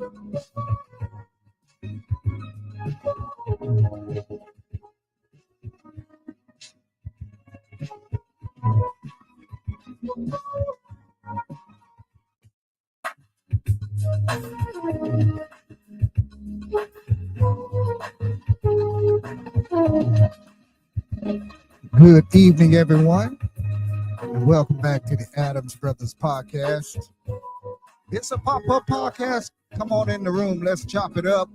Good evening, everyone, and welcome back to the Adams Brothers Podcast. It's a pop-up podcast. Come on in the room. Let's chop it up.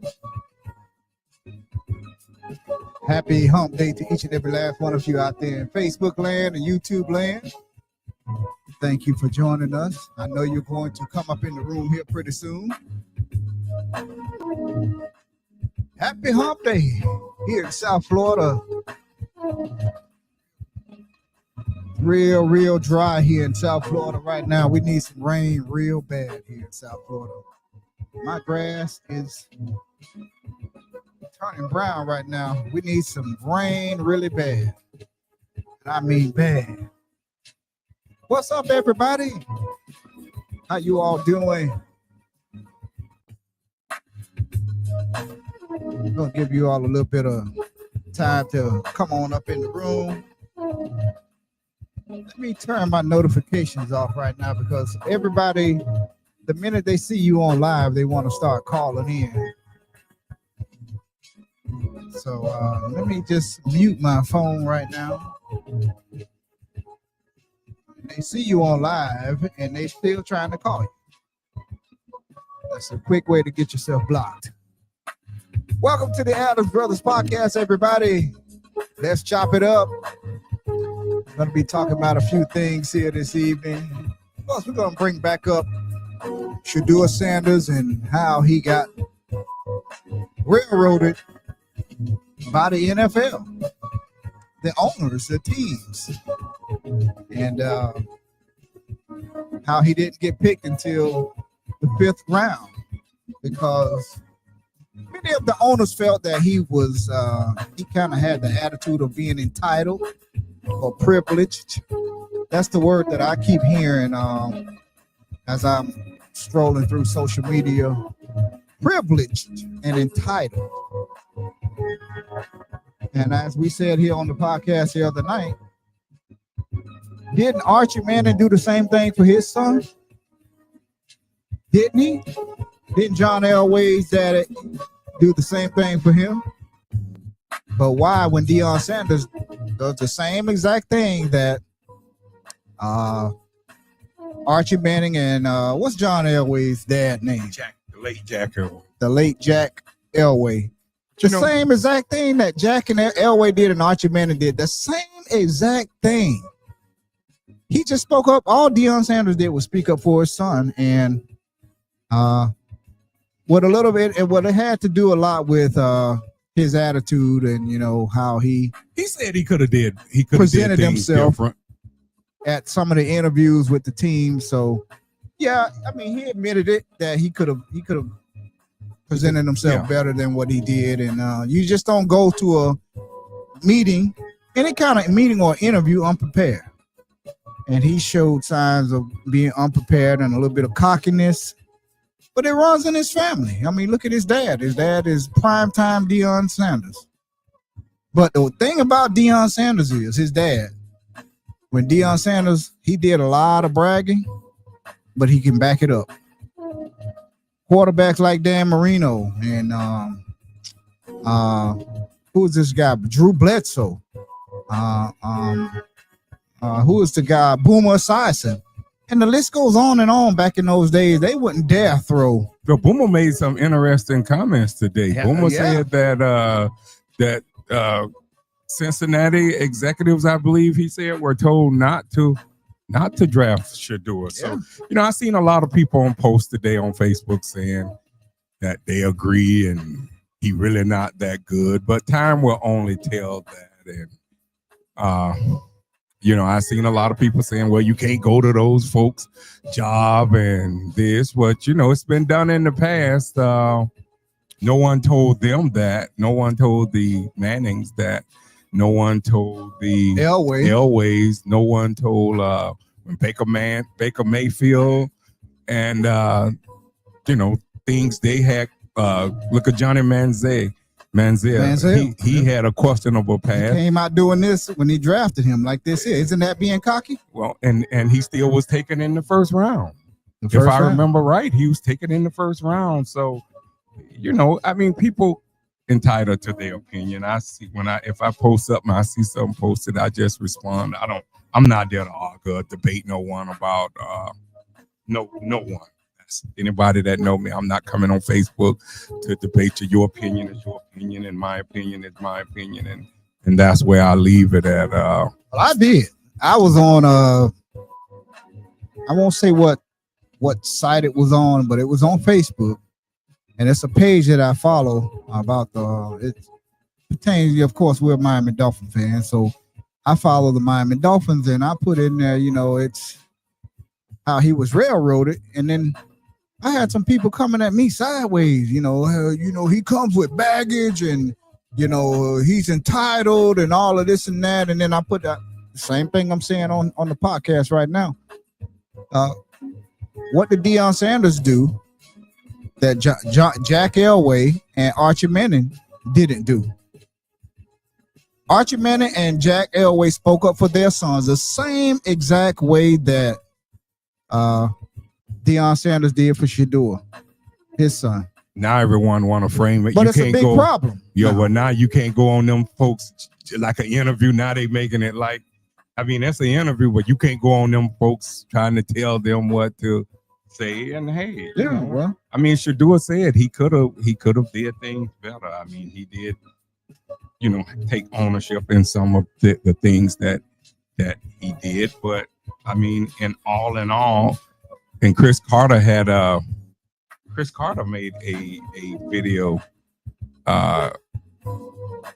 Happy hump day to each and every last one of you out there in Facebook land and YouTube land. Thank you for joining us. I know you're going to come up in the room here pretty soon. Happy hump day here in South Florida. Real dry here in South Florida right now. We need some rain real bad here in South Florida. My grass is turning brown right now. We need some rain really bad. I mean bad. What's up, everybody? How you all doing? I'm gonna give you all a little bit of time to come on up in the room. Let me turn my notifications off right now because everybody, the minute they see you on live, they want to start calling in. So let me just mute my phone right now. They see you on live and they still trying to call you. That's a quick way to get yourself blocked. Welcome to the Adams Brothers Podcast, everybody. Let's chop it up. We're going to be talking about a few things here this evening. Plus, we're going to bring back up Shedeur Sanders and how he got railroaded by the NFL, the owners, the teams, and how he didn't get picked until the 5th round because many of the owners felt that he was, he kind of had the attitude of being entitled or privileged. That's the word that I keep hearing as I'm strolling through social media. Privileged and entitled. And as we said here on the podcast the other night, didn't Archie Manning do the same thing for his son? Didn't he? Didn't John Elway's daddy do the same thing for him? But why, when Deion Sanders does the same exact thing that Archie Manning and what's John Elway's dad's name? The late Jack Elway. The late Jack Elway. The same exact thing that Jack and Elway did and Archie Manning did. The same exact thing. He just spoke up. All Deion Sanders did was speak up for his son, and what a little bit, and what it had to do a lot with his attitude and how he said he could have presented himself at some of the interviews with the team. So yeah, I mean, he admitted it that he could have presented himself better than what he did. And you just don't go to a meeting, any kind of meeting or interview, unprepared. And he showed signs of being unprepared and a little bit of cockiness. But it runs in his family. I mean, look at his dad. His dad is primetime Deion Sanders. But the thing about Deion Sanders is his dad. When Deion Sanders, he did a lot of bragging, but he can back it up. Quarterbacks like Dan Marino and who is this guy? Drew Bledsoe. Who is the guy? Boomer Esiason. And the list goes on and on. Back in those days, they wouldn't dare throw. But Boomer made some interesting comments today. Boomer said that Cincinnati executives, I believe he said, were told not to draft Shedeur. So, I've seen a lot of people on posts today on Facebook saying that they agree and he really not that good. But time will only tell that. And I've seen a lot of people saying, well, you can't go to those folks' job and this, but, it's been done in the past. No one told them that. No one told the Mannings that. No one told the Elways. No one told when Baker Mayfield and, things they had. Look at Johnny Manziel. He had a questionable past. He came out doing this when he drafted him like this. Isn't that being cocky? Well, and he still was taken in the first round. If I remember right, he was taken in the first round. So, I mean, people entitled to their opinion. I see if I post something, I see something posted, I just respond. I'm not there to argue or debate no one about no one. Anybody that know me, I'm not coming on Facebook to debate you. Your opinion is your opinion, and my opinion is my opinion, and that's where I leave it at. Well, I did. I was on I won't say what site it was on, but it was on Facebook, and it's a page that I follow about it pertains. Of course, we're Miami Dolphin fans, so I follow the Miami Dolphins, and I put in there, it's how he was railroaded, and then I had some people coming at me sideways, he comes with baggage and, he's entitled and all of this and that. And then I put the same thing I'm saying on the podcast right now. What did Deion Sanders do that Jack Elway and Archie Manning didn't do? Archie Manning and Jack Elway spoke up for their sons the same exact way that Deion Sanders did for Shedeur, his son. Now everyone want to frame it. But it's a big problem. Well, now you can't go on them folks like an interview. Now they making it like, that's an interview, but you can't go on them folks trying to tell them what to say. And hey, well, Shedeur said he could have did things better. He did, take ownership in some of the things that he did. But in all, and Chris Carter made a video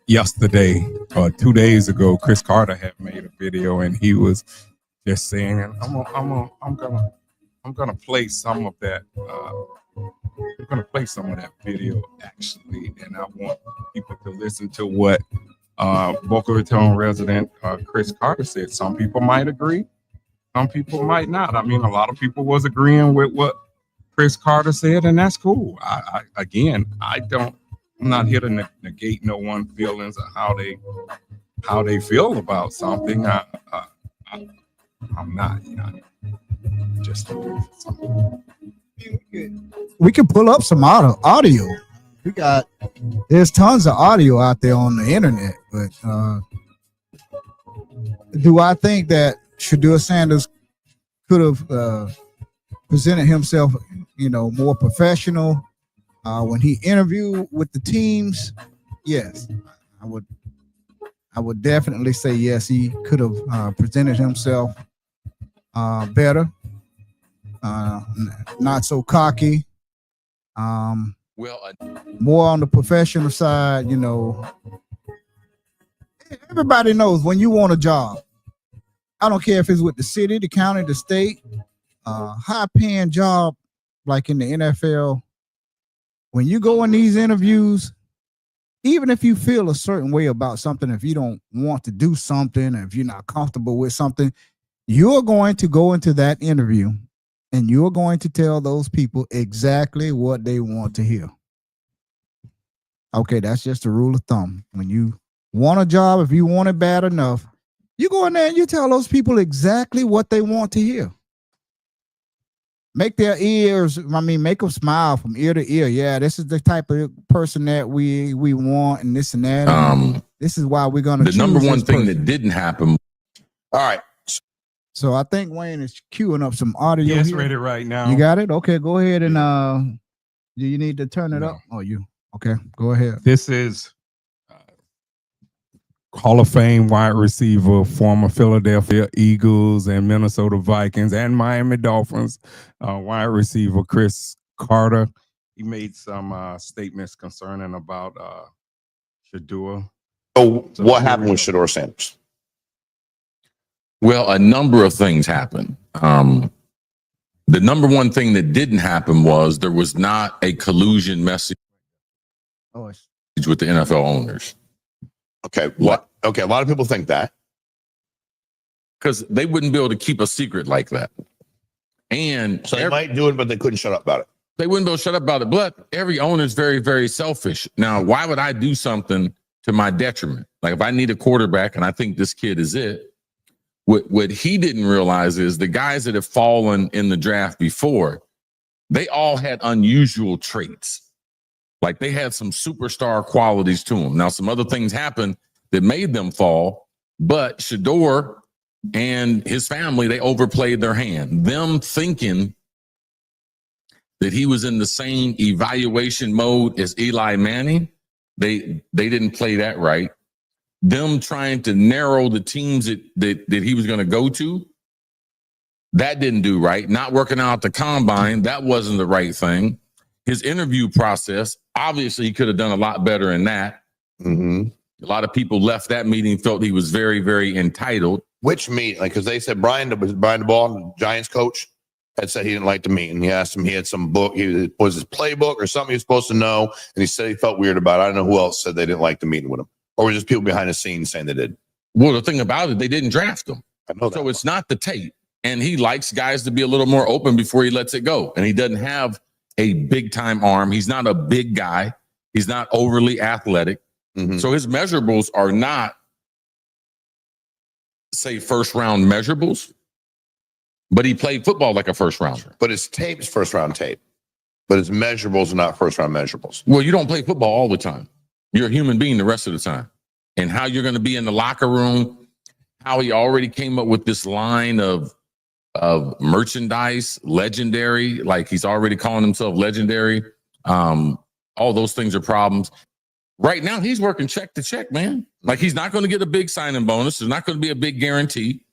yesterday or 2 days ago. Chris Carter had made a video, and he was just saying, I'm gonna play some of that. I'm gonna play some of that video actually, and I want people to listen to what Boca Raton resident Chris Carter said. Some people might agree. Some people might not. A lot of people was agreeing with what Chris Carter said, and that's cool. I'm not here to negate no one's feelings or how they feel about something. I'm not, just looking for something. We can pull up some audio. There's tons of audio out there on the internet, but do I think that Shedeur Sanders could have presented himself, more professional when he interviewed with the teams? Yes, I would definitely say yes. He could have presented himself better, not so cocky, more on the professional side. Everybody knows when you want a job. I don't care if it's with the city, the county, the state, high-paying job like in the NFL. When you go in these interviews, even if you feel a certain way about something, if you don't want to do something, if you're not comfortable with something, you're going to go into that interview and you're going to tell those people exactly what they want to hear. Okay, that's just a rule of thumb. When you want a job, if you want it bad enough, you go in there and you tell those people exactly what they want to hear. Make their ears, make them smile from ear to ear. Yeah, this is the type of person that we want, and this and that. And this is why we're going to choose the number one thing that didn't happen. All right. So I think Wayne is queuing up some audio. Yes, here. ready right now. You got it? Okay, go ahead and do you need to turn it up? Oh, okay, go ahead. This is Hall of Fame wide receiver, former Philadelphia Eagles and Minnesota Vikings and Miami Dolphins wide receiver Chris Carter. He made some statements concerning about Shedeur. So what happened with Shedeur Sanders? Well, a number of things happened. The number one thing that didn't happen was there was not a collusion message with the NFL owners. Okay. What? Okay. A lot of people think that because they wouldn't be able to keep a secret like that. And so they might do it, but they couldn't shut up about it. They wouldn't be able to shut up about it. But every owner is very, very selfish. Now, why would I do something to my detriment? Like if I need a quarterback and I think this kid is it, what he didn't realize is the guys that have fallen in the draft before, they all had unusual traits. Like they had some superstar qualities to them. Now, some other things happened that made them fall, but Shedeur and his family, they overplayed their hand. Them thinking that he was in the same evaluation mode as Eli Manning, they didn't play that right. Them trying to narrow the teams that he was going to go to, that didn't do right. Not working out the combine, that wasn't the right thing. His interview process, obviously he could have done a lot better in that. Mm-hmm. A lot of people left that meeting, felt he was very, very entitled. Which meet? Like, because they said Brian DeBall, the Giants coach, had said he didn't like the meeting. He asked him, he had some book, was his playbook or something he was supposed to know, and he said he felt weird about it. I don't know who else said they didn't like the meeting with him, or was just people behind the scenes saying they did. Well, the thing about it, they didn't draft him. I know that. So it's not the tape. And he likes guys to be a little more open before he lets it go. And he doesn't have a big time arm. He's not a big guy. He's not overly athletic. Mm-hmm. So his measurables are not, say, first round measurables, but he played football like a first rounder. But his tape's first round tape. But his measurables are not first round measurables. Well, you don't play football all the time. You're a human being the rest of the time. And how you're going to be in the locker room, how he already came up with this line of merchandise, legendary, like he's already calling himself legendary. All those things are problems. Right now, he's working check to check, man. Like he's not going to get a big signing bonus. There's not going to be a big guarantee.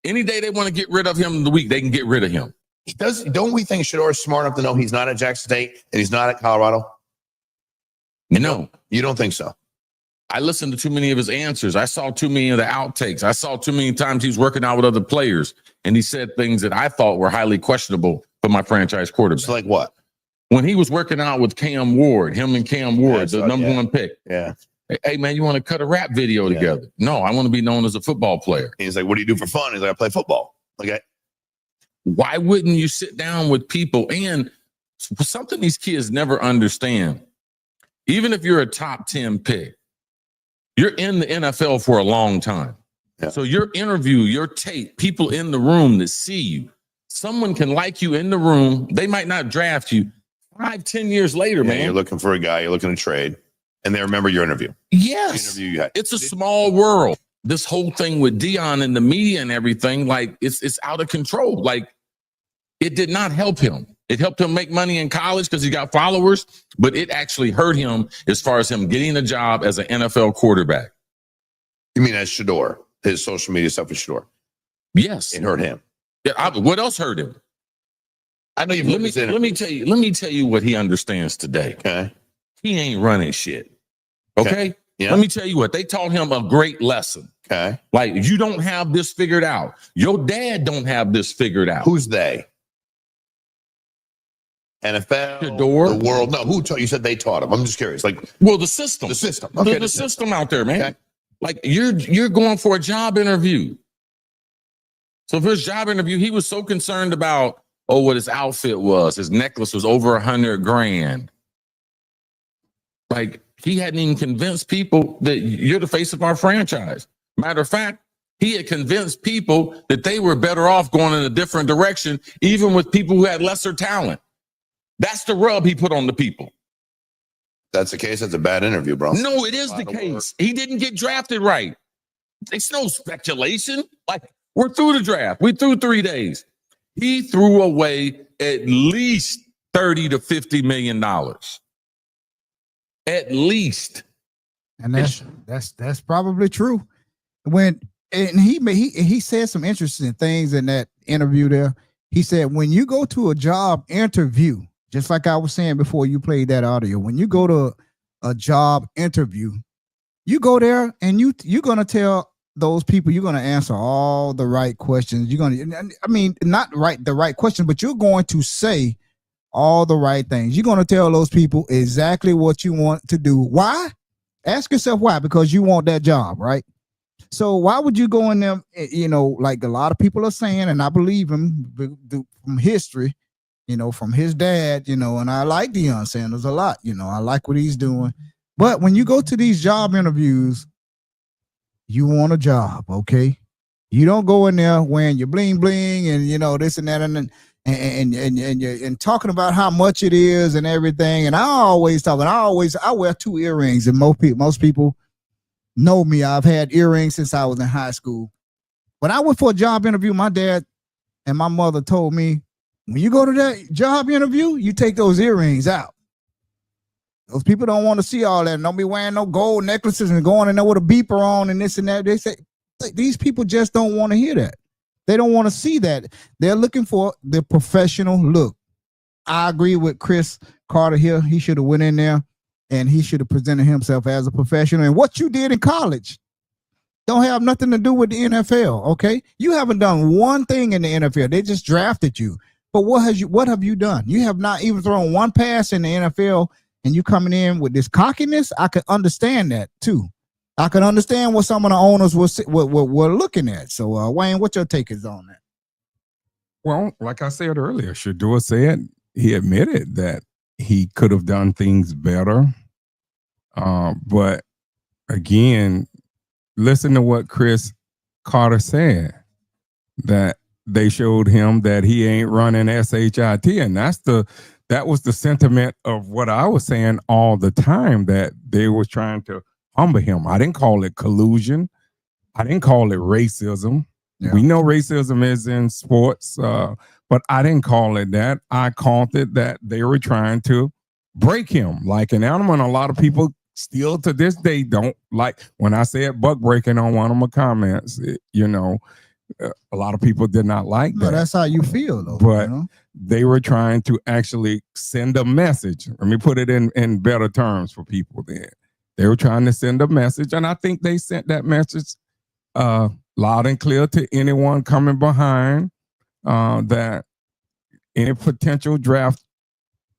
Any day they want to get rid of him in the week, they can get rid of him. Don't we think Shedeur is smart enough to know he's not at Jackson State and he's not at Colorado? No. You don't think so? I listened to too many of his answers. I saw too many of the outtakes. I saw too many times he's working out with other players. And he said things that I thought were highly questionable for my franchise quarterback. It's like what? When he was working out with Cam Ward, him and Cam Ward, the number one pick. Yeah. Hey, man, you want to cut a rap video together? No, I want to be known as a football player. And he's like, what do you do for fun? He's like, I play football. Okay. Why wouldn't you sit down with people? And something these kids never understand, even if you're a top 10 pick, you're in the NFL for a long time. Yeah. So your interview, your tape, people in the room that see you, someone can like you in the room. They might not draft you 5-10 years later, man. You're looking for a guy, you're looking to trade, and they remember your interview. Yes. The interview you had. It's a small world. This whole thing with Deion and the media and everything, like it's out of control. Like it did not help him. It helped him make money in college because he got followers, but it actually hurt him as far as him getting a job as an NFL quarterback. You mean as Shedeur, his social media stuff with Shedeur? Yes. It hurt him. Yeah, what else hurt him? I know you've Let me tell you what he understands today. Okay. He ain't running shit. Okay? Yeah. Let me tell you what, they taught him a great lesson. Okay. Like, you don't have this figured out. Your dad don't have this figured out. Who's they? NFL, Shedeur? the world. No, who taught you? Said they taught him. I'm just curious. Like, Well, the system. the system. The, Okay, the system out there, man. Okay. Like you're going for a job interview. So for his job interview, he was so concerned about, what his outfit was. His necklace was over $100,000. Like he hadn't even convinced people that you're the face of our franchise. Matter of fact, he had convinced people that they were better off going in a different direction, even with people who had lesser talent. That's the rub he put on the people. that's the case. That's a bad interview, bro. No, it is the Lot of work. case. He didn't get drafted right. It's no speculation. Like, we're through the draft. We threw 3 days. He threw away at least $30 to $50 million. At least. And that's probably true. He said some interesting things in that interview there. He said, when you go to a job interview, just like I was saying before you played that audio, when you go to a job interview, you go there and you're going to tell those people, you're going to answer all the right questions. You're going to, I mean, not the right question, but you're going to say all the right things. You're going to tell those people exactly what you want to do. Why? Ask yourself why, because you want that job, right? So why would you go in there, like a lot of people are saying, and I believe them from history, from his dad, and I like Deion Sanders a lot. I like what he's doing. But when you go to these job interviews, you want a job, okay? You don't go in there wearing your bling bling and this and that and talking about how much it is and everything. And I wear 2 earrings, and most people know me. I've had earrings since I was in high school. When I went for a job interview, my dad and my mother told me, when you go to that job interview, you take those earrings out. Those people don't want to see all that. Don't be wearing no gold necklaces and going in there with a beeper on and this and that. They say these people just don't want to hear that. They don't want to see that. They're looking for the professional look. I agree with Chris Carter here. He should have went in there and he should have presented himself as a professional. And what you did in college don't have nothing to do with the NFL, okay? You haven't done one thing in the NFL. They just drafted you. But what have you done? You have not even thrown one pass in the NFL, and you coming in with this cockiness. I could understand that too. I can understand what some of the owners were looking at. So, Wayne, what your take is on that? Well, like I said earlier, Shedeur said he admitted that he could have done things better. But again, listen to what Chris Carter said, that they showed him that he ain't running SHIT. And that was the sentiment of what I was saying all the time, that they were trying to humble him. I didn't call it collusion. I didn't call it racism. Yeah. We know racism is in sports, but I didn't call it that. I called it that they were trying to break him like an animal. And a lot of people still to this day don't like when I said buck breaking on one of my comments. A lot of people did not like that. That's how you feel, though. But they were trying to actually send a message. Let me put it in better terms for people then. They were trying to send a message, and I think they sent that message loud and clear to anyone coming behind, that any potential draft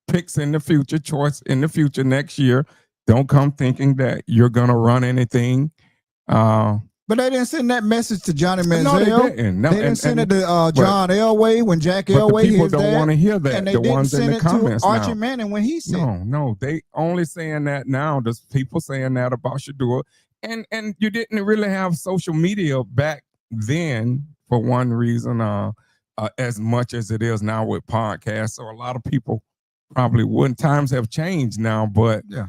picks in the future, choice in the future next year, don't come thinking that you're going to run anything. But they didn't send that message to Johnny Manziel. No, they didn't. No, they didn't send it to John Elway when Jack Elway. But people don't want to hear that. And they the didn't ones send in the it comments to Archie now. Manning when he said. No, they only saying that now. There's people saying that about Shedeur, and you didn't really have social media back then for one reason, as much as it is now with podcasts. So a lot of people probably wouldn't. Times have changed now, but yeah.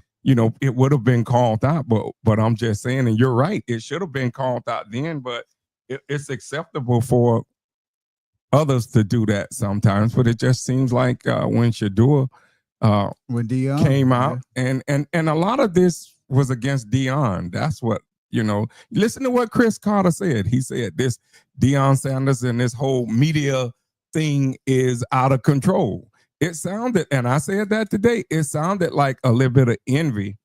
It would have been called out, but I'm just saying, and you're right, it should have been called out then, but it's acceptable for others to do that sometimes. But it just seems like when Shedeur when Deion came out, and a lot of this was against Deion. That's what, listen to what Chris Carter said. He said this Deion Sanders and this whole media thing is out of control. It sounded, and I said that today, it sounded like a little bit of envy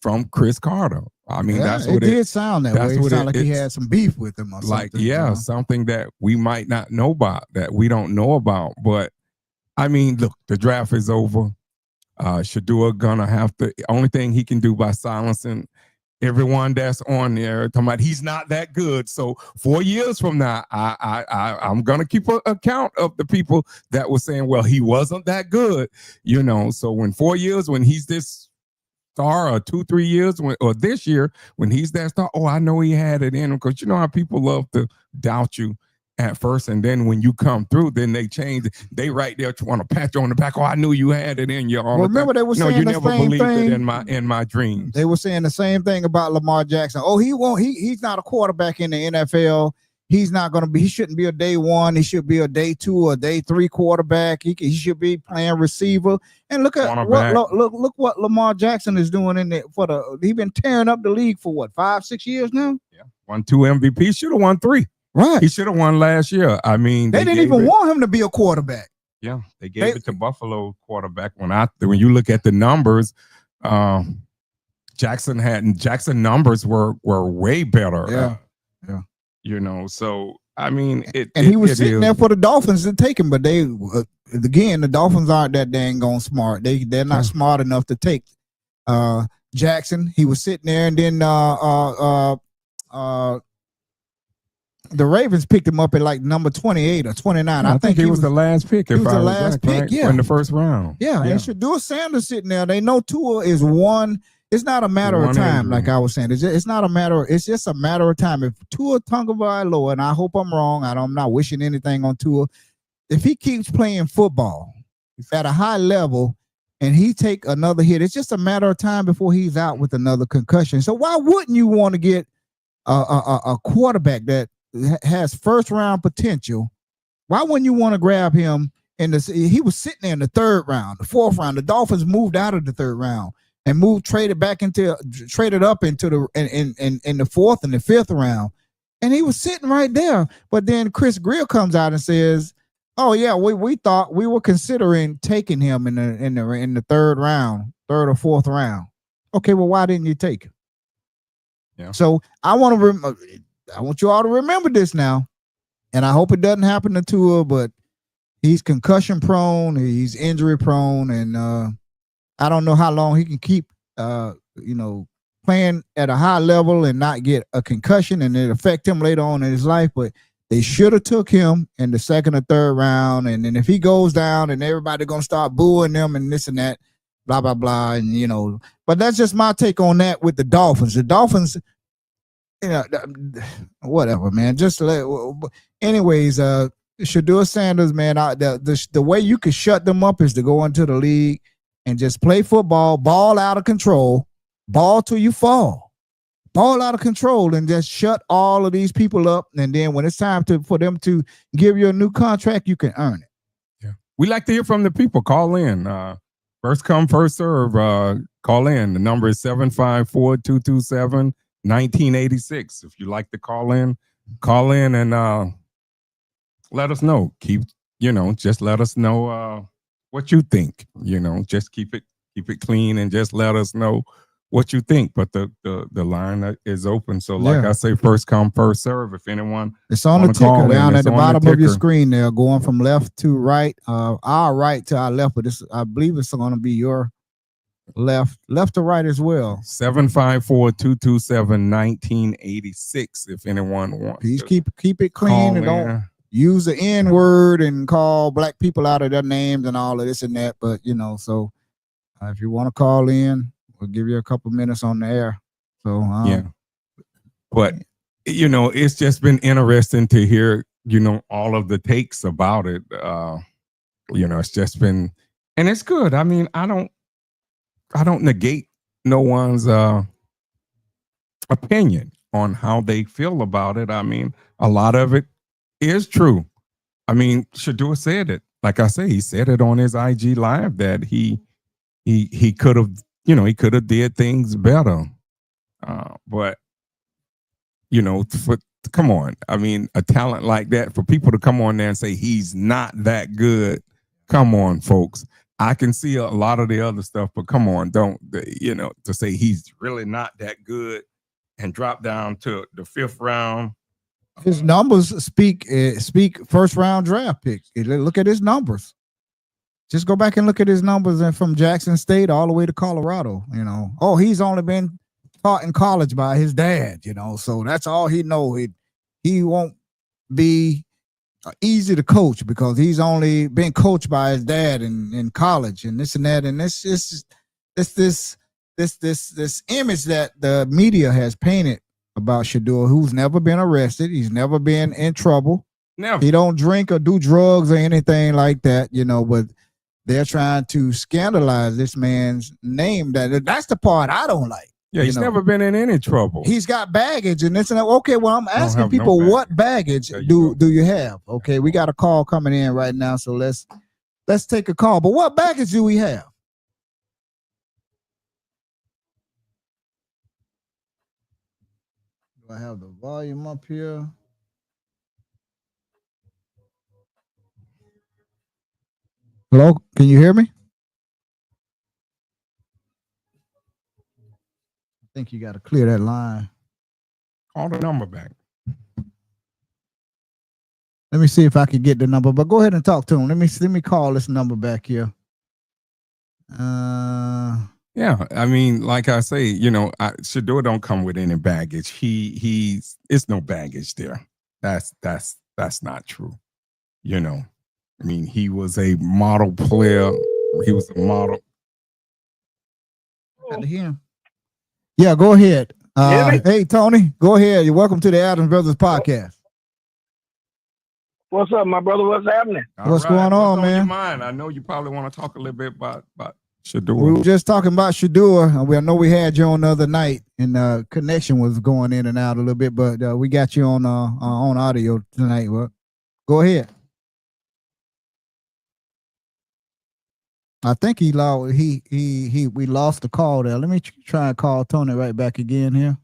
from Chris Carter. I mean, that's what it did sound that way. It sounded like he had some beef with him or like, something. Something that we might not know about, that we don't know about. But I mean, look, the draft is over. Shedeur gonna have to, only thing he can do by silencing everyone that's on there talking about he's not that good. So 4 years from now, I'm gonna keep an account of the people that were saying, well, he wasn't that good, So when 4 years, when he's this star, or 2-3 years, or this year when he's that star, I know he had it in him, because you know how people love to doubt you at first, and then when you come through, then they change. They right there want to pat you on the back. I knew you had it in you. Remember they were saying you the never same believed thing it in my dreams. They were saying the same thing about Lamar Jackson. He's not a quarterback in the NFL. He's not going to be. He shouldn't be a day one. He should be a day 2 or day 3 quarterback. He should be playing receiver. And look at look what Lamar Jackson is doing he's been tearing up the league for what, 5-6 years now. Yeah, won 2 MVP. Should have won 3. Right. He should have won last year. I mean, they didn't even want him to be a quarterback. Yeah, they gave it to Buffalo quarterback. When you look at the numbers, Jackson numbers were way better. Yeah. So I mean, he was sitting there for the Dolphins to take him, but they again, the Dolphins aren't that dang on smart. They're not smart enough to take Jackson. He was sitting there, and then the Ravens picked him up at like number 28 or 29. I think he was the last pick. He was the last pick, in the first round. Yeah, and Shedeur Sanders sitting there. They know Tua is one. It's not a matter of time, injury. like I was saying. It's not a matter. It's just a matter of time. If Tua Tagovailoa, and I hope I'm wrong. I'm not wishing anything on Tua. If he keeps playing football at a high level and he take another hit, it's just a matter of time before he's out with another concussion. So why wouldn't you want to get a quarterback that has first round potential? Why wouldn't you want to grab him in this? He was sitting there in the third round, the fourth round. The Dolphins moved out of the third round and traded up into in the fourth and the fifth round, and he was sitting right there. But then Chris Greer comes out and says, "Oh yeah, we thought we were considering taking him in the third or fourth round." Okay, well, why didn't you take him? Yeah. So I want you all to remember this now, and I hope it doesn't happen to Tua, but he's concussion prone, he's injury prone, and I don't know how long he can keep playing at a high level and not get a concussion and it affect him later on in his life. But they should have took him in the second or third round, and then if he goes down, and everybody gonna start booing them and this and that, blah blah blah, and But that's just my take on that with the Dolphins. The Dolphins, whatever, man. Anyways, Shedeur Sanders, man. The way you could shut them up is to go into the league and just play football, ball out of control, ball till you fall, ball out of control, and just shut all of these people up. And then when it's time for them to give you a new contract, you can earn it. Yeah, we like to hear from the people. Call in. First come, first serve. Call in. The number is 754-227-1986. If you like to call in and let us know. Just let us know what you think. Just keep it clean and just let us know what you think. But the line is open. So like I say, first come, first serve. If anyone, it's on the ticker down at the bottom of your screen there, going from left to right, our right to our left, but I believe it's going to be your left to right as well. 754-227-1986. If anyone wants, please keep it clean and don't use the N word and call black people out of their names and all of this and that. But so if you want to call in, we'll give you a couple minutes on the air. So but it's just been interesting to hear all of the takes about it. It's just been, and it's good. I mean, I don't negate no one's opinion on how they feel about it. I mean, a lot of it is true. I mean, Shedeur said it. Like I say, he said it on his IG live that he could have, he could have did things better. But come on. I mean, a talent like that, for people to come on there and say he's not that good. Come on, folks. I can see a lot of the other stuff, but come on, don't, to say he's really not that good and drop down to the fifth round. His numbers speak first round draft pick. Look at his numbers. Just go back and look at his numbers and from Jackson State all the way to Colorado. He's only been taught in college by his dad. So that's all he knows. He won't be easy to coach because he's only been coached by his dad in college and this and that. And this image that the media has painted about Shedeur, who's never been arrested. He's never been in trouble. Never. He don't drink or do drugs or anything like that, but they're trying to scandalize this man's name. That's the part I don't like. Yeah, he's never been in any trouble. He's got baggage and this and that. Okay, well, I'm asking people, what baggage do you have? Okay, we got a call coming in right now, so let's take a call. But what baggage do we have? Do I have the volume up here? Hello, can you hear me? I think you got to clear that line. Call the number back. Let me see if I can get the number, but go ahead and talk to him. Let me call this number back here. Yeah, I mean, like I say, Shedeur don't come with any baggage. It's no baggage there. That's not true. You know, I mean, he was a model player. He was a model. Got to hear him. Yeah, go ahead. Hey, Tony, go ahead. You're welcome to the Adams Brothers podcast. What's up, my brother? What's happening? What's going on, man? Your mind? I know you probably want to talk a little bit about Shedeur. We were just talking about Shedeur. I know we had you on the other night, and connection was going in and out a little bit, but we got you on audio tonight. Well, go ahead. I think we lost the call there. Let me try and call Tony right back again here.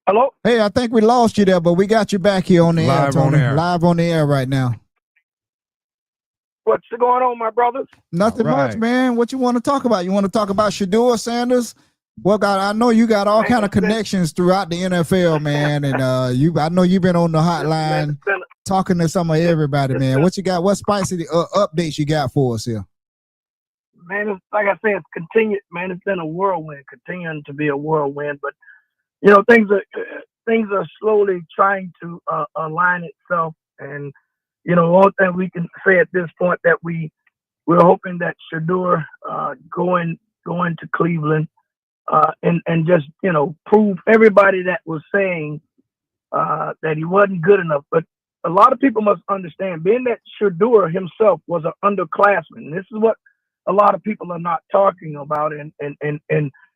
Hello? Hey, I think we lost you there, but we got you back here on the air, Tony. Live on the air right now. What's going on, my brothers? Nothing much, man. What you want to talk about? You want to talk about Shedeur Sanders? Well, God, I know you got all kind of connections throughout the NFL, man, and I know you've been on the hotline talking to some of everybody, man. What you got? What spicy updates you got for us here? Man, it's, like I said, it's continued. Man, it's been a whirlwind, continuing to be a whirlwind. But you know, things are slowly trying to align itself, and you know, all that we can say at this point that we're hoping that Shedeur going to Cleveland. And just, you know, prove everybody that was saying that he wasn't good enough. But a lot of people must understand, being that Shedeur himself was an underclassman. This is what a lot of people are not talking about and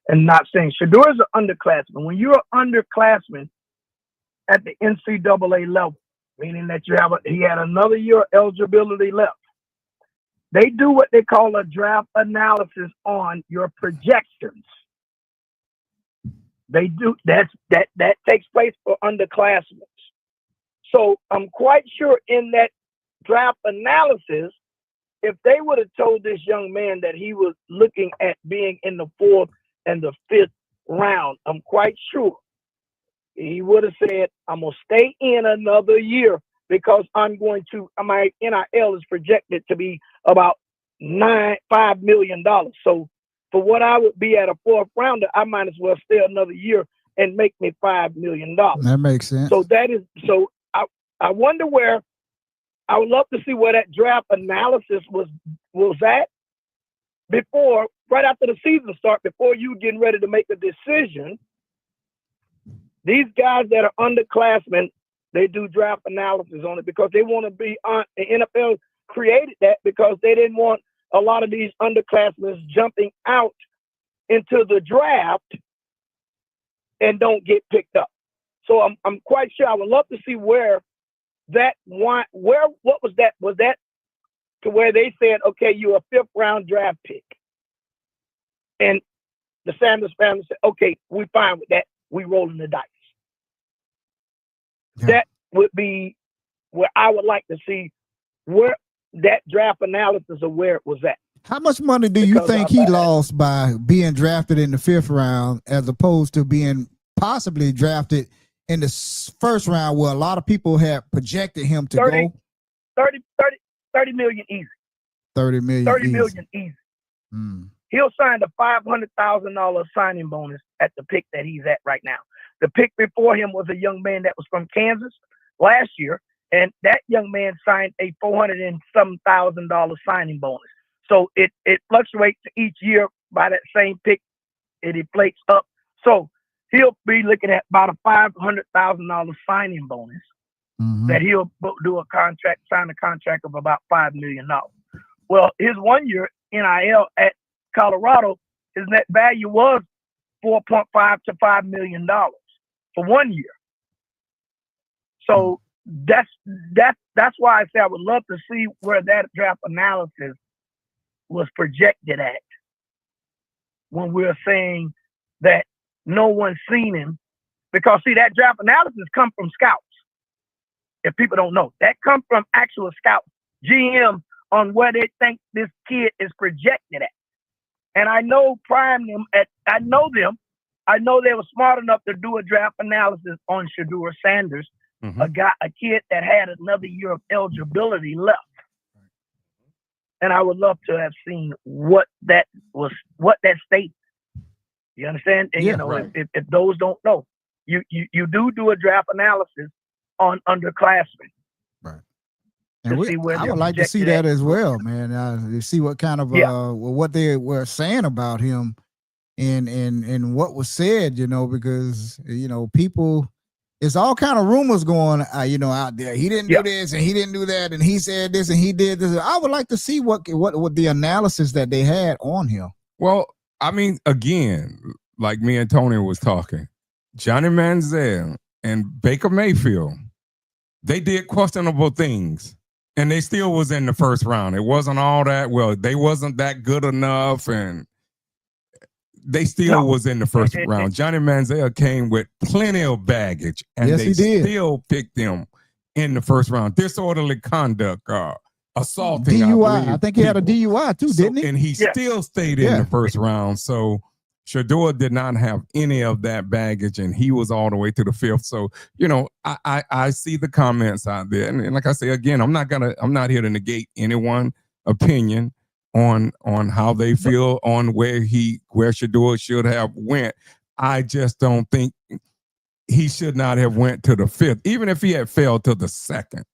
not saying. Shedeur is an underclassman. When you're an underclassman at the NCAA level, meaning that he had another year of eligibility left, they do what they call a draft analysis on your projections. They do that takes place for underclassmen. So I'm quite sure in that draft analysis, if they would have told this young man that he was looking at being in the 4th and the 5th round, I'm quite sure he would have said, I'm gonna stay in another year because my NIL is projected to be about $5 million. So for what I would be at a 4th rounder, I might as well stay another year and make me $5 million. That makes sense. So I wonder where, I would love to see where that draft analysis was at before, right after the season start, before you getting ready to make a decision. These guys that are underclassmen, they do draft analysis on it because they want to be on. The NFL created that because they didn't want a lot of these underclassmen jumping out into the draft and don't get picked up. So I'm quite sure. I would love to see what was that? Was that to where they said, okay, you're a 5th round draft pick, and the Sanders family said, okay, we're fine with that. We rolling the dice. Yeah. That would be where I would like to see where that draft analysis of where it was at. How much money do you think he lost by being drafted in the 5th round as opposed to being possibly drafted in the 1st round where a lot of people had projected him to go? 30 million easy. 30 million easy. He'll sign the $500,000 signing bonus at the pick that he's at right now. The pick before him was a young man that was from Kansas last year, and that young man signed a $400,000 signing bonus. So it fluctuates each year by that same pick. It inflates up. So he'll be looking at about a $500,000 signing bonus that he'll sign a contract of about $5 million. Well, his 1 year NIL at Colorado, his net value was $4.5 to $5 million for 1 year. So that's why I say I would love to see where that draft analysis was projected at when we're saying that no one's seen him, because see, that draft analysis come from scouts. If people don't know, that comes from actual scouts, GMs, on where they think this kid is projected at. And I know I know they were smart enough to do a draft analysis on Shedeur Sanders, a kid that had another year of eligibility left. And I would love to have seen what that stated. You understand? And Yeah, you know, right. if those don't know, you do a draft analysis on underclassmen. Right. To And see where I they're would like to see projected that at. as well, man. To see what kind of Yeah. what they were saying about him and what was said, because people, it's all kind of rumors going, out there. He didn't do Yeah. this and he didn't do that and he said this and he did this. I would like to see what the analysis that they had on him. Well, I mean, again, like me and Tony was talking, Johnny Manziel and Baker Mayfield, they did questionable things, and they still was in the first round. It wasn't all that well. They wasn't that good enough, and they still was in the first round. Johnny Manziel came with plenty of baggage, and Yes, they he did. still picked him in the first round. Disorderly conduct, assaulting. DUI. I think he had a people. DUI too, didn't he? And he Yeah. still stayed in the first round. So Shedeur did not have any of that baggage, and he was all the way to the fifth. So, I see the comments out there. And like I say, again, I'm not here to negate anyone's opinion on how they feel on where Shedeur should have went. I just don't think he should not have went to the fifth. Even if he had failed to the second,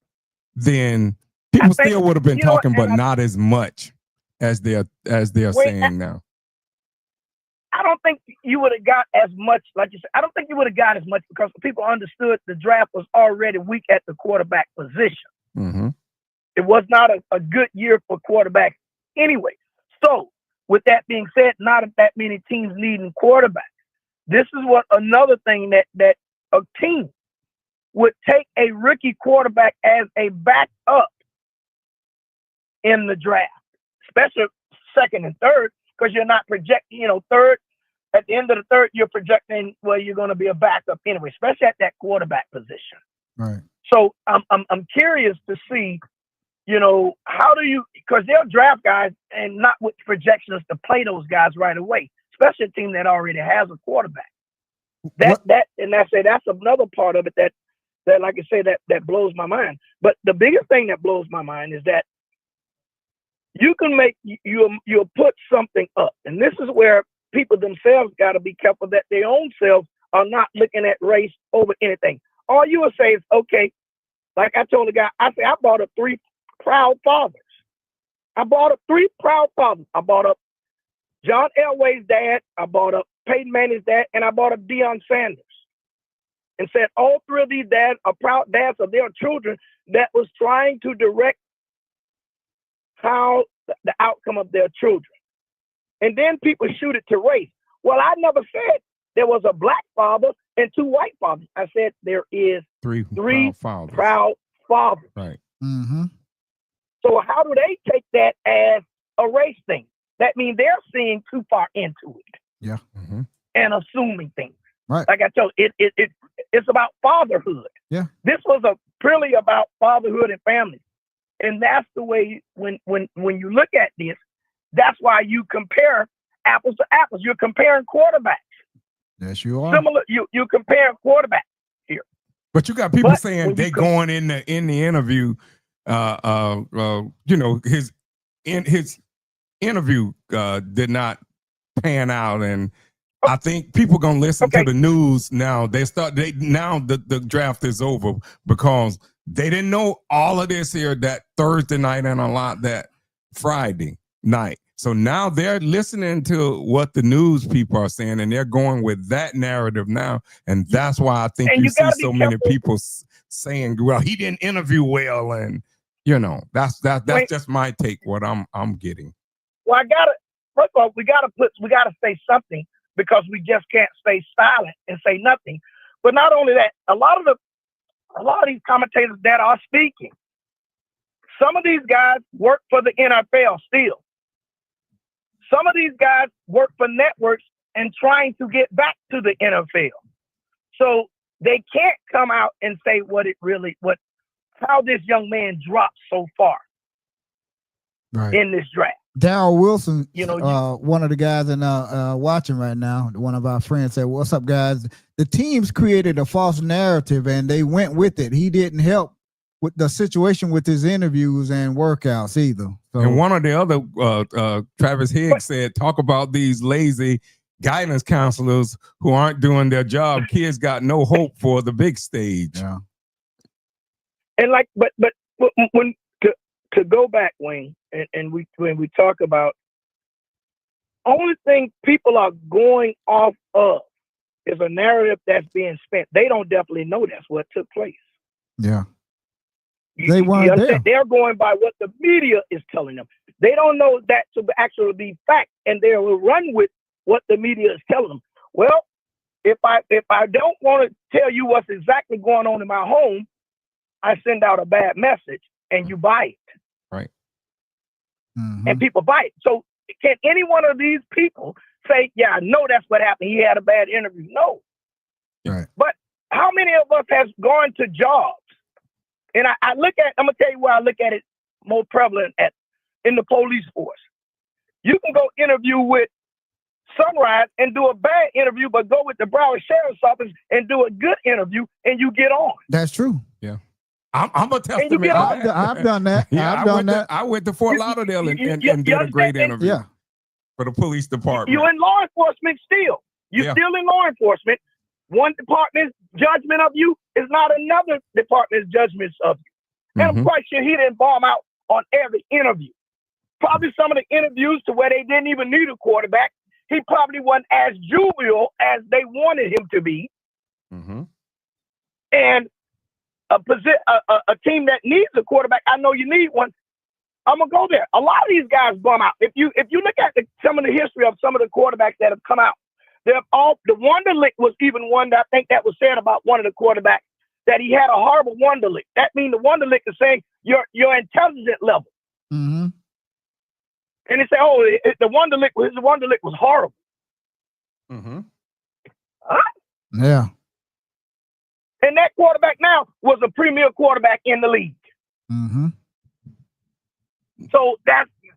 then people still would have been talking, but not as much as they're saying now. I don't think you would have got as much, like you said. I don't think you would have got as much because people understood the draft was already weak at the quarterback position. Mm-hmm. It was not a good year for quarterbacks anyway. So, with that being said, not that many teams needing quarterbacks. This is what another thing that a team would take a rookie quarterback as a backup in the draft, especially second and third, because you're not projecting, third. At the end of the third, you're projecting you're going to be a backup anyway, especially at that quarterback position. Right. So I'm curious to see, how do you, because they'll draft guys and not with projections to play those guys right away, especially a team that already has a quarterback. That's another part of it that like I say, that blows my mind. But the biggest thing that blows my mind is that you can you'll put something up, and this is where people themselves got to be careful that their own selves are not looking at race over anything. All you will say is, okay, like I told the guy, I bought up 3 proud fathers. I bought up 3 proud fathers. I bought up John Elway's dad, I bought up Peyton Manning's dad, and I bought up Deion Sanders. And said all 3 of these dads are proud dads of their children that was trying to direct how the outcome of their children. And then people shoot it to race. Well, I never said there was a black father and 2 white fathers. I said there is 3 proud fathers. Right. Mm-hmm. So how do they take that as a race thing? That means they're seeing too far into it. Yeah. Mm-hmm. And assuming things. Right. Like I told you, it's about fatherhood. Yeah. This was purely about fatherhood and family. And that's the way when you look at this, that's why you compare apples to apples. You're comparing quarterbacks. Yes, you are. Similar, you're comparing quarterbacks here. But you got people saying they going in the interview, his interview did not pan out, and I think people gonna listen to the news now. The draft is over because they didn't know all of this here that Thursday night and a lot that Friday night. So now they're listening to what the news people are saying, and they're going with that narrative now. And that's why I think you see so many people saying, "Well, he didn't interview well," and that's just my take. What I'm getting. Well, first of all, we gotta say something because we just can't stay silent and say nothing. But not only that, a lot of these commentators that are speaking, some of these guys work for the NFL still. Some of these guys work for networks and trying to get back to the NFL. So they can't come out and say how this young man dropped so far in this draft. Darryl Wilson, one of the guys watching right now, one of our friends said, "What's up, guys? The teams created a false narrative and they went with it. He didn't help with the situation with his interviews and workouts either." So, and one of the other, Travis Higgs said, talk about these lazy guidance counselors who aren't doing their job, kids got no hope for the big stage. Yeah. And like, but when to go back, Wayne, and when we talk about, only thing people are going off of is a narrative that's being spent. They don't definitely know that's what took place. Yeah. They weren't there. They're going by what the media is telling them. They don't know that to actually be fact, and they will run with what the media is telling them. Well, if I don't want to tell you what's exactly going on in my home, I send out a bad message, and you buy it. Right. Mm-hmm. And people buy it. So can any one of these people say, "Yeah, I know that's what happened. He had a bad interview"? No. Right. But how many of us has gone to jobs? And I'm gonna tell you where I look at it more prevalent in the police force. You can go interview with Sunrise and do a bad interview, but go with the Broward Sheriff's Office and do a good interview, and you get on. That's true. Yeah. I'm a testament. I've done that. Yeah, I've done that. I went to Fort Lauderdale and did a great interview. Yeah. For the police department. You're in law enforcement still. You're still in law enforcement. One department's judgment of you is not another department's judgment of you. And I'm quite sure he didn't bomb out on every interview. Probably some of the interviews to where they didn't even need a quarterback, he probably wasn't as jovial as they wanted him to be. Mm-hmm. And a team that needs a quarterback, I know you need one. I'm gonna go there. A lot of these guys bomb out. If you look at some of the history of some of the quarterbacks that have come out, they're all, the Wonderlic was even one that I think that was said about one of the quarterbacks, that he had a horrible Wonderlic. That means the Wonderlic is saying your intelligent level. Mm-hmm. And they say, oh, the Wonderlic was horrible. Mm-hmm. Huh? Yeah. And that quarterback now was a premier quarterback in the league. Mm-hmm. So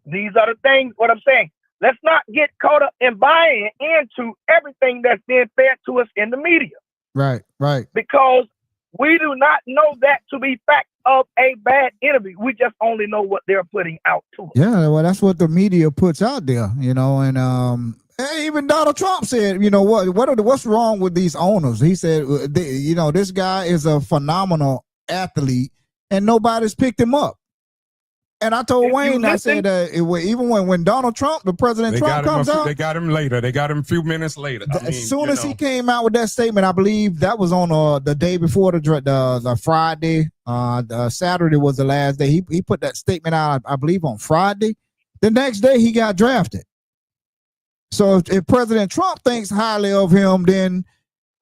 these are the things, what I'm saying. Let's not get caught up in buying into everything that's being fed to us in the media. Right, right. Because we do not know that to be fact of a bad interview. We just only know what they're putting out to us. Yeah, well, that's what the media puts out there, and even Donald Trump said, what's wrong with these owners? He said, this guy is a phenomenal athlete, and nobody's picked him up. And I told Wayne, I said, even when Donald Trump, the President Trump comes out. They got him later. They got him a few minutes later. As soon as he came out with that statement, I believe that was on the day before the Friday. Saturday was the last day. He put that statement out, I believe, on Friday. The next day, he got drafted. So if President Trump thinks highly of him, then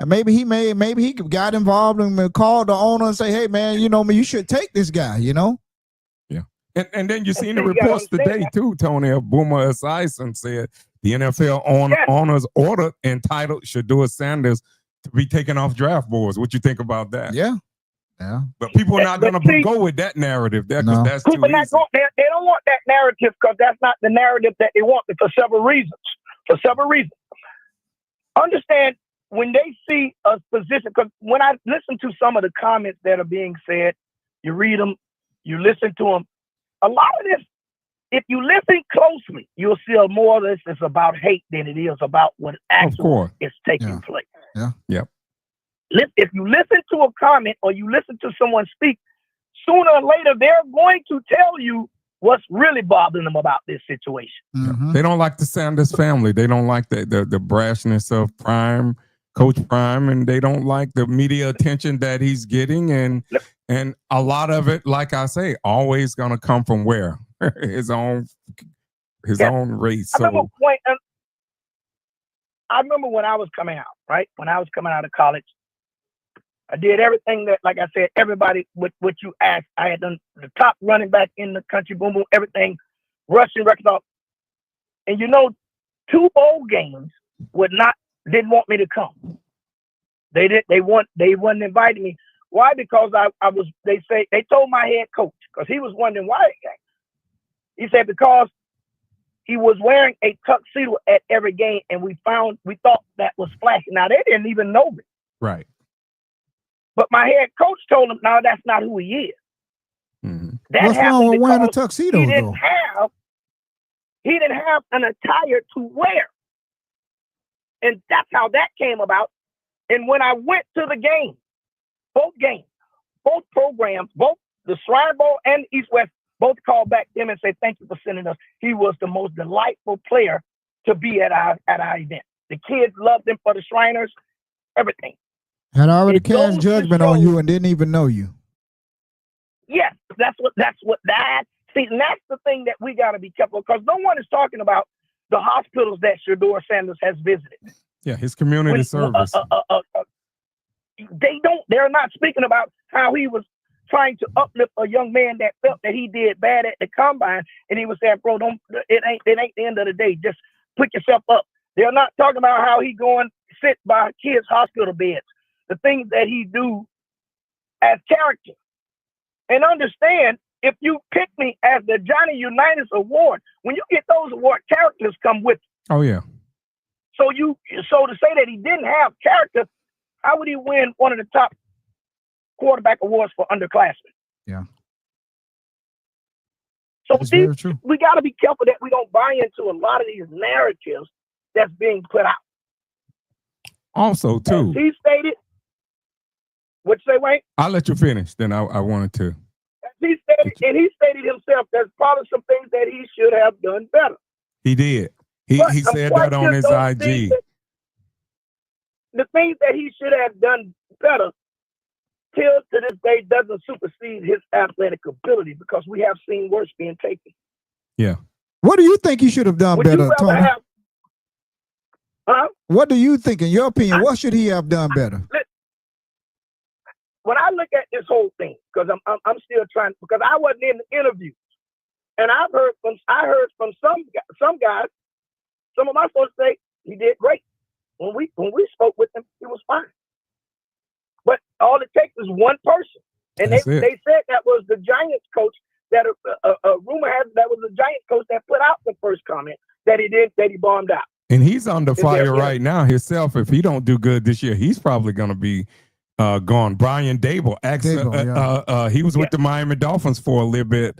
maybe he got involved and called the owner and say, hey, man, you should take this guy, Yeah. And then you seen the reports today too, Tony. Boomer Esiason said the NFL owners ordered entitled Shedeur Sanders to be taken off draft boards. What you think about that? Yeah. Yeah. But people are not going to go with that narrative there because that's too easy. They don't want that narrative because that's not the narrative that they want for several reasons. Understand, when they see a position, because when I listen to some of the comments that are being said, you read them, you listen to them. A lot of this, if you listen closely, you'll see more of this is about hate than it is about what actually is taking place. Yeah. Yep. If you listen to a comment or you listen to someone speak, sooner or later they're going to tell you what's really bothering them about this situation. Mm-hmm. They don't like the Sanders family. They don't like the brashness of Coach Prime, and they don't like the media attention that he's getting. And a lot of it, like I say, always going to come from where? his own race. I remember when I was coming out, right? When I was coming out of college, I did everything that, like I said, everybody, with what you asked, I had done the top running back in the country, boom, boom, everything, rushing records off. And 2 bowl games didn't want me to come. They wasn't inviting me. Why? Because they told my head coach, because he was wondering why he came. He said because he was wearing a tuxedo at every game, and we thought that was flashy. Now they didn't even know me. Right. But my head coach told him, no, that's not who he is. Mm-hmm. What's wrong with wearing a tuxedo, he didn't have an attire to wear. And that's how that came about. And when I went to the game, both programs, both the Shrine Bowl and East West, both called back them and said, thank you for sending us. He was the most delightful player to be at our event. The kids loved him for the Shriners, everything. Had already cast judgment on you and didn't even know you. Yes, that's see, and that's the thing that we got to be careful, because no one is talking about the hospitals that Shedeur Sanders has visited. Yeah, his community service. They're not speaking about how he was trying to uplift a young man that felt that he did bad at the combine, and he was saying, bro, it ain't the end of the day. Just pick yourself up. They're not talking about how he going sit by kids' hospital beds, the things that he do as character. And understand, if you pick me as the Johnny Unitas Award, when you get those award, characters come with it. Oh yeah. So to say that he didn't have character, how would he win one of the top quarterback awards for underclassmen? Yeah. So very true. we got to be careful that we don't buy into a lot of these narratives that's being put out. Also, too, as he stated, what you say, Wayne? I'll let you finish. Then I wanted to. As he stated himself, there's probably some things that he should have done better. He did. He said that on his IG. The things that he should have done better, till to this day, doesn't supersede his athletic ability, because we have seen worse being taken. Yeah. What do you think he should have done better, Tony? What do you think, in your opinion, what should he have done better? When I look at this whole thing, because I'm still trying, because I wasn't in the interview, and I heard from some guys, some of my folks say he did great. When we spoke with him, he was fine. But all it takes is one person, and they said that was the Giants coach. That a rumor has that was the Giants coach that put out the first comment that he bombed out. And he's under fire right now himself. If he don't do good this year, he's probably going to be gone. Brian Dable, he was with the Miami Dolphins for a little bit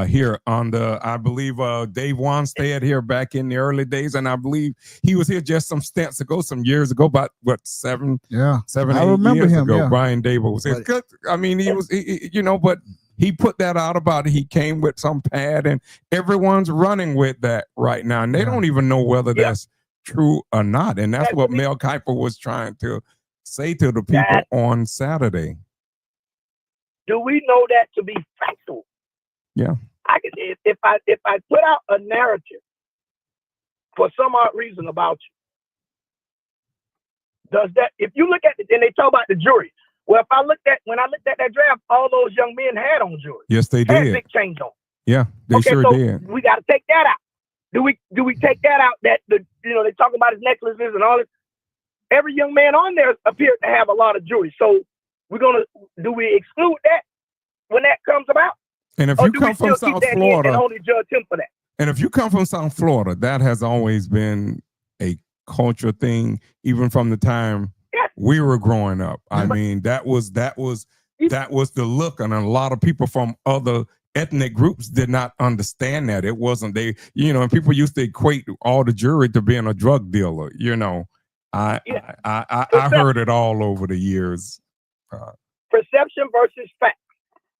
here on the, I believe Dave Wanstead here back in the early days, and I believe he was here just some stints ago, some years ago, about what, 7, 8 years ago. Brian Dable was here. I mean, he was, but he put that out about it. He came with some pad, and everyone's running with that right now, and they don't even know whether that's true or not. And that's what Mel Kiper was trying to say to the people on Saturday. Do we know that to be factual? Yeah. If I put out a narrative for some odd reason about you, does that, if you look at it, and they talk about the jury. Well, when I looked at that draft, all those young men had on jury. Yes, they had did. big chains on. Yeah, they sure did. We got to take that out. Do we take that out? That they talk about his necklaces and all this. Every young man on there appeared to have a lot of jewelry. So do we exclude that when that comes about? And if you come from South Florida, and only judge him for that. And if you come from South Florida, that has always been a culture thing, even from the time we were growing up. I mean, that was the look, and a lot of people from other ethnic groups did not understand that. It wasn't and people used to equate all the jewelry to being a drug dealer. I heard it all over the years. Perception versus fact.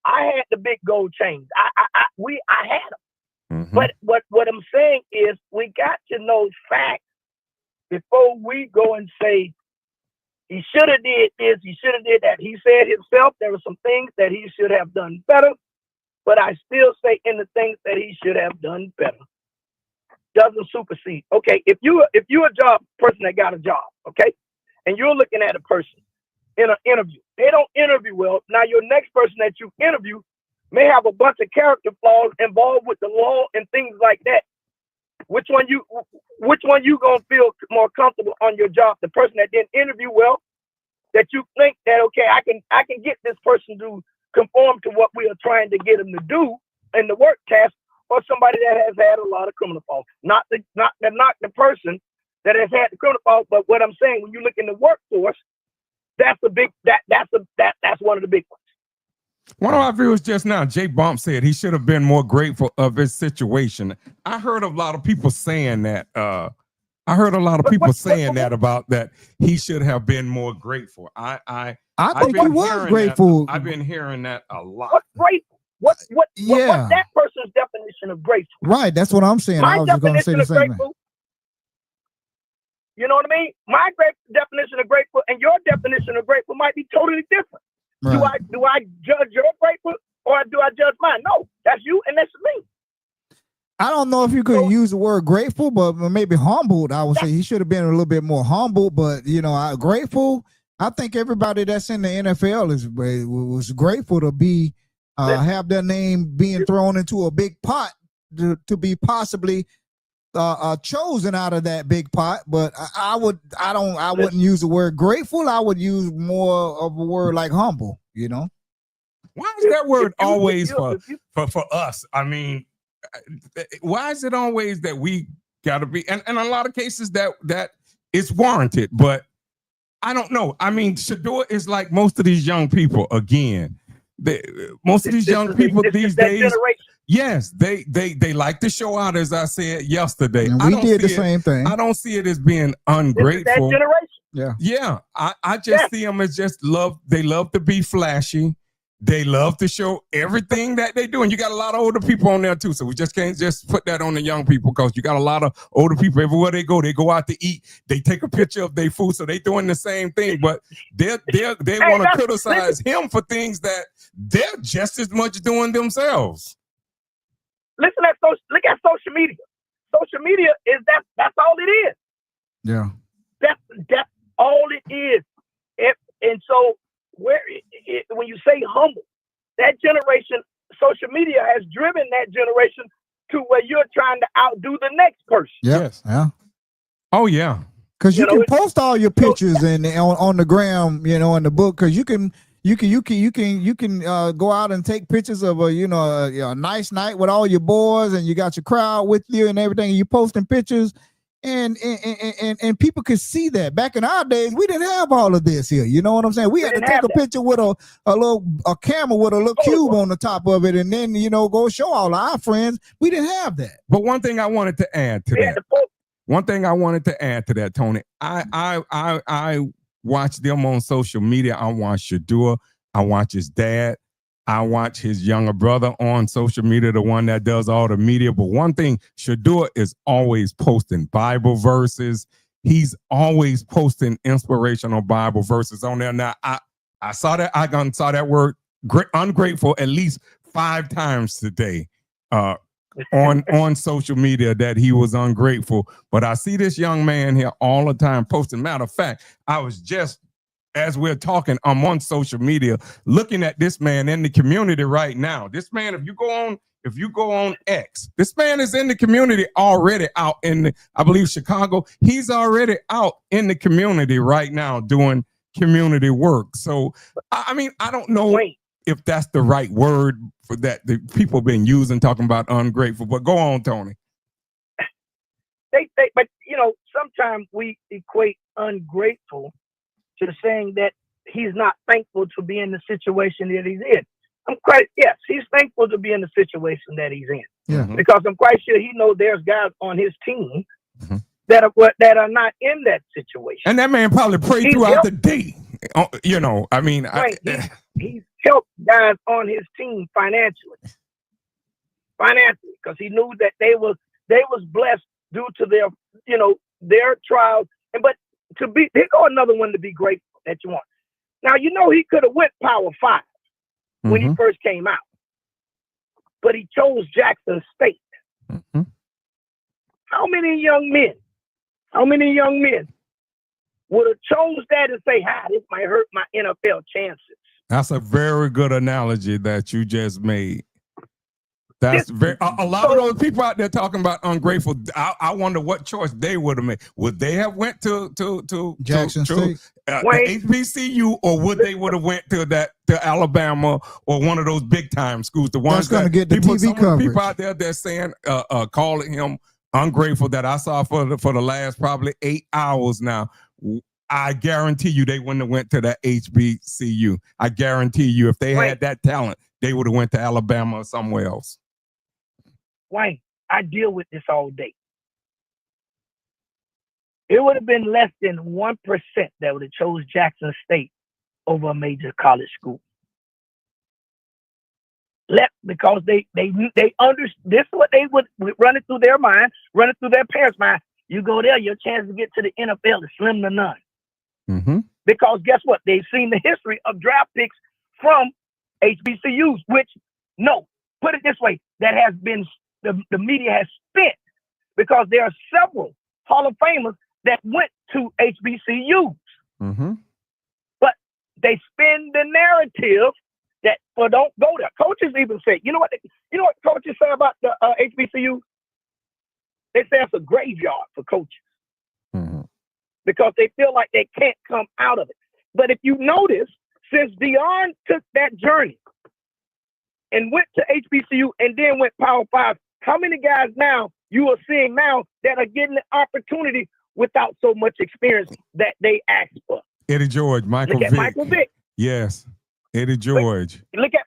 I had the big gold chains. I had them. Mm-hmm. But what I'm saying is we got to know facts before we go and say he should have did this, he should have did that. He said himself there were some things that he should have done better, but I still say in the things that he should have done better doesn't supersede. Okay, if you're a job person that got a job, okay, and you're looking at a person in an interview, they don't interview well. Now your next person that you interview may have a bunch of character flaws involved with the law and things like that. Which one you gonna feel more comfortable on your job? The person that didn't interview well, that you think that okay, I can get this person to conform to what we are trying to get them to do in the work task, or somebody that has had a lot of criminal faults. Not the person that has had the criminal faults, but what I'm saying, when you look in the workforce, that's one of the big ones. One of our viewers just now, Jay Bump, said he should have been more grateful of his situation. I heard a lot of people saying that. I heard a lot of What- people what- saying what- that about that he should have been more grateful. I I've think he been was hearing grateful. I've been hearing that a lot. What's grateful? What's Yeah. that person's definition of grateful? Right. That's what I'm saying. I My was just going to say definition the of same thing. grateful. You know what I mean? My definition of grateful and your definition of grateful might be totally different. Right. Do I judge your grateful or do I judge mine? No, that's you and that's me. I don't know if you could use the word grateful, but maybe humbled. I would say he should have been a little bit more humble. But grateful. I think everybody that's in the NFL was grateful to be have their name being thrown into a big pot to be possibly chosen out of that big pot. But I wouldn't use the word grateful. I would use more of a word like humble. Why is that word always if you- for us? I mean, why is it always that we got to be? And in a lot of cases that it's warranted, but I don't know. I mean, Shador is like most of these young people. Again, most of these young people these days. Generation. Yes, they like to show out, as I said yesterday. And I we don't did the see it- same thing. I don't see it as being This is that ungrateful. generation. Yeah, I just see them as just love. They love to be flashy. They love to show everything that they do. And you got a lot of older people on there too. So we just can't just put that on the young people because you got a lot of older people everywhere they go out to eat. They take a picture of their food. So they doing the same thing, but they want to criticize him for things that they're just as much doing themselves. Look at social media. Social media is that's all it is. Yeah. That's all it is. And so when you say humble, that generation, social media has driven that generation to where you're trying to outdo the next person. Yes. Yeah. Oh yeah. Because you can it's- post all your pictures and on the gram, in the book. Because you can go out and take pictures of a nice night with all your boys, and you got your crowd with you and everything. And you posting pictures, and people could see that. Back in our days, we didn't have all of this here. You know what I'm saying? We had to take a picture with a camera with a little cube on the top of it, and then go show all our friends. We didn't have that. But one thing I wanted to add to that. One thing I wanted to add to that, Tony. I watch them on social media. I watch Shador. I watch his dad. I watch his younger brother on social media, the one that does all the media. But one thing, Shador is always posting Bible verses. He's always posting inspirational Bible verses on there. Now, I saw that word ungrateful at least 5 times today on social media, that he was ungrateful. But I see this young man here all the time posting. Matter of fact, I was just, as we're talking, I'm on social media looking at this man in the community right now. This man, if you go on X, this man is in the community already out in, I believe, Chicago. He's already out in the community right now doing community work. So, I mean, I don't know if that's the right word for that the people been using, talking about ungrateful. But go on, Tony. But sometimes we equate ungrateful to saying that he's not thankful to be in the situation that he's in. Yes, he's thankful to be in the situation that he's in. Yeah. Because I'm quite sure he knows there's guys on his team that are not in that situation. And that man probably prayed throughout the day. I mean, he's helped guys on his team financially, because he knew that they was blessed due to their trials. But here go another one to be grateful that you want. Now he could have went Power 5 when he first came out, but he chose Jackson State. How many young men would have chose that and say, this might hurt my NFL chances? That's a very good analogy that you just made. That's a lot of those people out there talking about ungrateful. I wonder what choice they would have made. Would they have went to Jackson State, the HBCU, or would they would have went to Alabama or one of those big time schools? The ones that's going to get the TV coverage. People out there that's saying, calling him ungrateful, that I saw for the last probably 8 hours now. I guarantee you they wouldn't have went to the HBCU. I guarantee you if they had that talent, they would have went to Alabama or somewhere else. Wayne, I deal with this all day. it would have been less than 1% that would have chose Jackson State over a major college school. Because they understand this is what they would run it through their mind, run it through their parents' mind. You go there, your chance to get to the NFL is slim to none. Mm-hmm. Because guess what? They've seen the history of draft picks from HBCUs, which, no, put it this way, that has been, the media has spent, because there are several Hall of Famers that went to HBCUs. Mm-hmm. But they spin the narrative that, well, don't go there. Coaches even say, you know what coaches say about the HBCU? They say it's a graveyard for coaches. Mm-hmm. Because they feel like they can't come out of it. But if you notice, since Deion took that journey and went to HBCU and then went Power 5, how many guys now you are seeing now that are getting the opportunity without so much experience that they asked for? Eddie George, Michael Vick. Michael Vick. Yes, Eddie George. Look at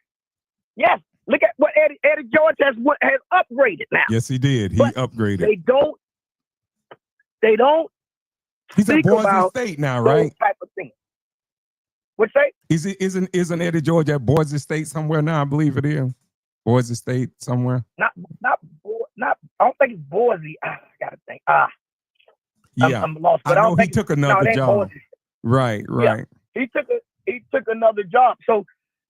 what Eddie George has upgraded now. Yes, he did. He But upgraded. They don't He's at speak Boise about State now, those right? type of things. What's that? Isn't Eddie George at Boise State somewhere now? I believe it is. Boise State somewhere. Not. I don't think it's Boise. I gotta think. Yeah, I'm lost. But I I know don't he think took another no, job. Boise. Right. He took another job. So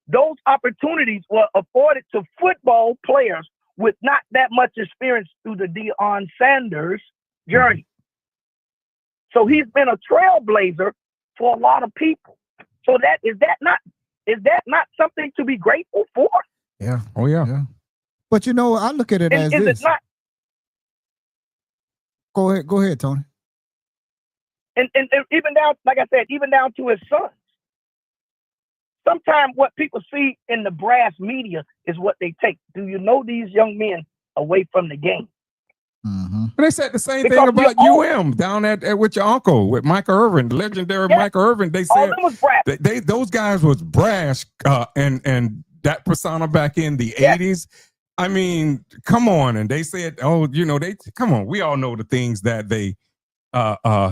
those opportunities were afforded to football players with not that much experience through the Deion Sanders journey. So he's been a trailblazer for a lot of people. So is that not something to be grateful for? Yeah. Oh yeah. But I look at it as Is this. it not? Go ahead, Tony. And even down, like I said, even down to his sons. Sometimes what people see in the brass media is what they take. Do you know these young men away from the game? Mm-hmm. They said the same Because thing about UM down at with your uncle, with Michael Irvin, the legendary Michael Irvin. They all said them was brass. those guys was brash, and that persona back in the 80s. I mean, come on. And they said, come on. We all know the things that they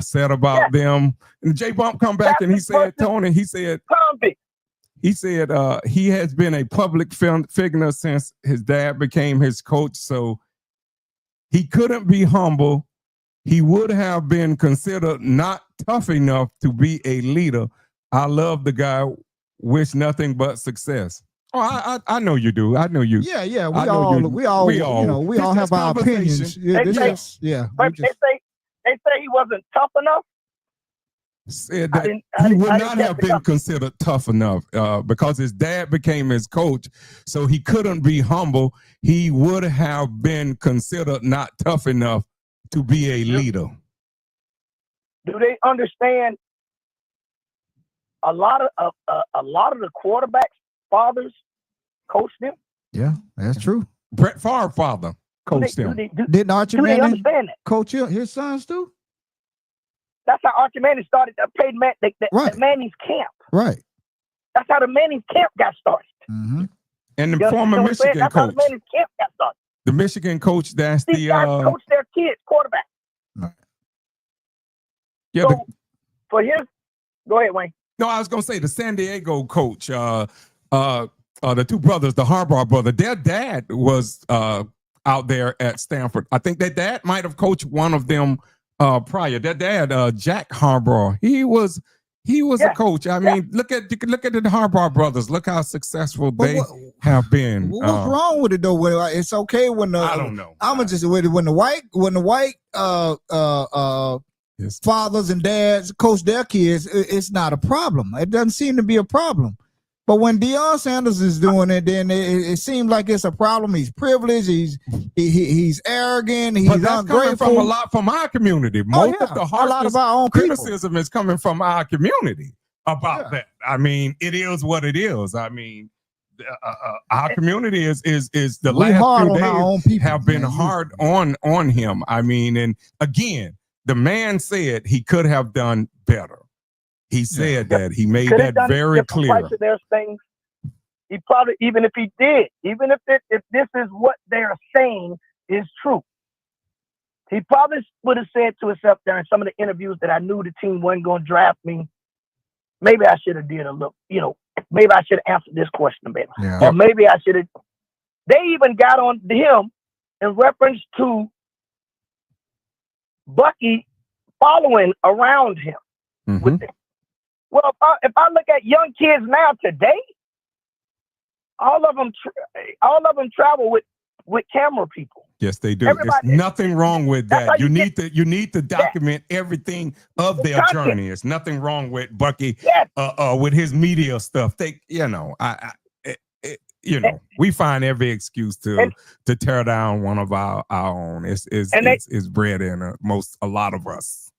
said about them. And J Bump come back and he said, Tony, he said he has been a public figure since his dad became his coach. So he couldn't be humble. He would have been considered not tough enough to be a leader. I love the guy. Wish nothing but success. Oh, I know you do. I know you. Yeah. We all have our opinions. Yeah. They say he wasn't tough enough. Said that he would not have been considered tough enough because his dad became his coach, so he couldn't be humble. He would have been considered not tough enough to be a leader. Do they understand? A lot of the quarterbacks' fathers coached them. Yeah, that's true. Brett Favre father coached him. Didn't Archie do they Manning understand that? coach his sons too? That's how Archie Manning started the Manning's camp. Right. That's how the Manning's camp got started. Mm-hmm. And the former Michigan that's coach. how the Manning's camp got started. The Michigan coach, that's These guys coach their kids quarterback. Yeah. So for his, go ahead, Wayne. No, I was gonna say the San Diego coach, the two brothers, the Harbaugh brother, their dad was out there at Stanford. I think their dad might have coached one of them prior. Their dad, Jack Harbaugh, he was a coach. I mean, you can look at the Harbaugh brothers. Look how successful they have been. What's wrong with it though? Well, it's okay when the I don't know. I'm gonna just when the white fathers and dads coach their kids, it's not a problem. It doesn't seem to be a problem. But when Deion Sanders is doing it, then it seems like it's a problem. He's privileged. He's arrogant. He's that's ungrateful. coming from a lot from our community. Most of the of our own criticism is coming from our community about that. I mean, it is what it is. I mean, our community is the last few days have been hard on him. I mean, and again, the man said he could have done better. He said that. He made that very clear. There's things he probably, even if he did, even if this is what they're saying is true, he probably would have said to himself during some of the interviews that I knew the team wasn't going to draft me. Maybe I should have did a look, maybe I should have answered this question better. Yeah. Or maybe I should have. They even got on to him in reference to Bucky following around him. Mhm. With them. Well, if I look at young kids now today, all of them travel with camera people. Yes, they do. There's Everybody- nothing wrong with That's how that. you You need to document everything of The their content. journey. There's nothing wrong with Bucky Yes. with his media stuff. We find every excuse to tear down one of our own. It's bred in a lot of us.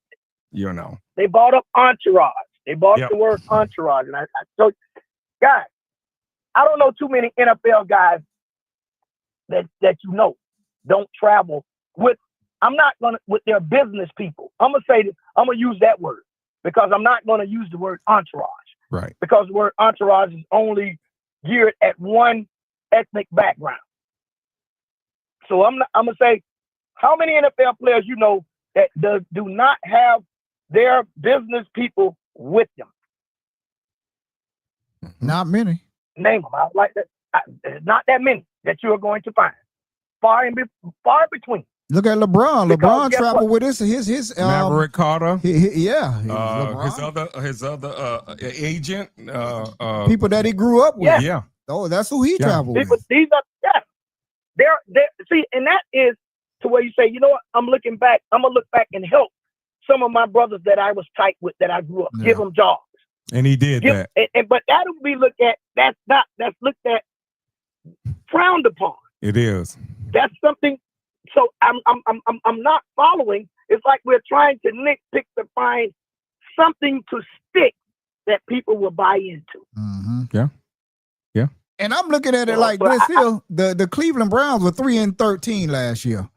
They bought up Entourage. They bought Yep. the word Entourage. And so, guys, I don't know too many NFL guys that don't travel with. I'm not gonna with their business people. I'm gonna use that word because I'm not gonna use the word entourage. Right. Because the word entourage is only geared at one ethnic background. So I'm gonna say, how many NFL players that do not have their business people with them? Not many. Name them. I like that. Not that many that you are going to find. Far between. Look at LeBron. Because LeBron guess traveled with his Maverick Carter, his other agent, people that he grew up with. Yeah. yeah. Oh, that's who he Yeah. traveled People, with. these are they're see, and that is to where you say, you know what, I'm gonna look back and help some of my brothers that I was tight with, that I grew up, Yeah. give them jobs. And he did that. But that would be looked at, that's looked at, frowned upon. It is. That's something. So I'm not following. It's like we're trying to nitpick to find something to stick that people will buy into. Mhm. Yeah. Yeah. And I'm looking at it Well, like but this here. The Cleveland Browns were 3-13 last year.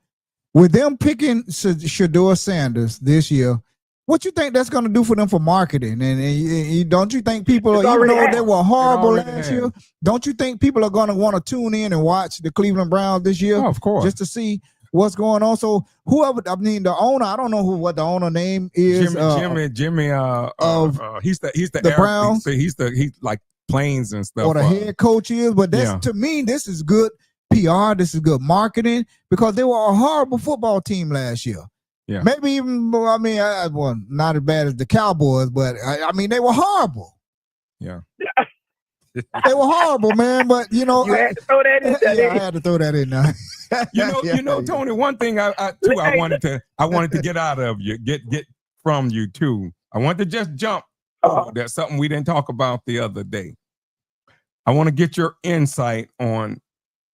With them picking Shedeur Sanders this year, what you think that's going to do for them for marketing? And don't you think people, It's even already though had. they were horrible already last had. year, don't you think people are going to want to tune in and watch the Cleveland Browns this year Oh, of course. just to see what's going on? So the owner, I don't know what the owner name is. Jimmy. He's the the Browns. He's like planes and stuff. Or the head coach is, but that's Yeah. to me, this is good PR. This is good marketing because they were a horrible football team last year. Yeah. Maybe even, not as bad as the Cowboys, but I mean, they were horrible. Yeah. They were horrible, man. But You had to throw that in there. I had to throw that in there. Yeah. Tony. One thing I wanted to get out of you, get from you too. I want to just jump. That's something we didn't talk about the other day. I want to get your insight on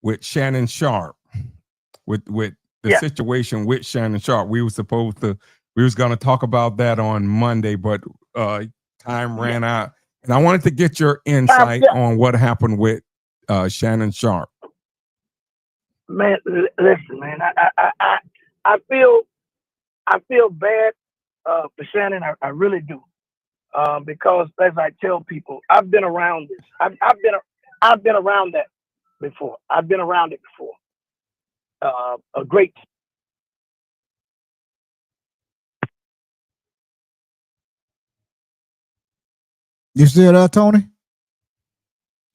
with Shannon Sharpe, with the situation with Shannon Sharpe. We was going to talk about that on Monday, but time ran out, and I wanted to get your insight on what happened with Shannon Sharpe. Man, listen, man. I feel bad for Shannon. I really do, because as I tell people, I've been around this. I've been around that before. I've been around it before. A great. You still there, Tony?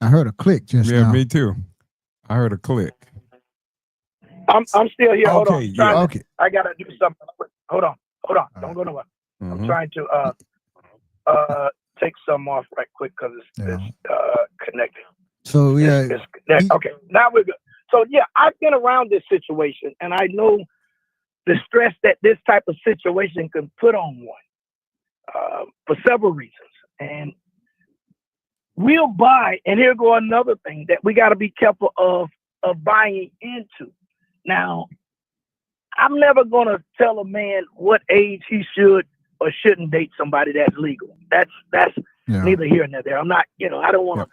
I heard a click just Yeah, now. me too. I heard a click. I'm still here. Hold Okay, on. yeah. Okay. I gotta do something. Hold on. Don't go nowhere. I'm Mhm. trying to take some off right quick because it's connected. So yeah, Okay, now we're good. So yeah, I've been around this situation, and I know the stress that this type of situation can put on one for several reasons. And we'll buy, and here go another thing that we got to be careful of buying into. Now, I'm never gonna tell a man what age he should or shouldn't date somebody that's legal. That's yeah. neither here nor there. I'm not, I don't want to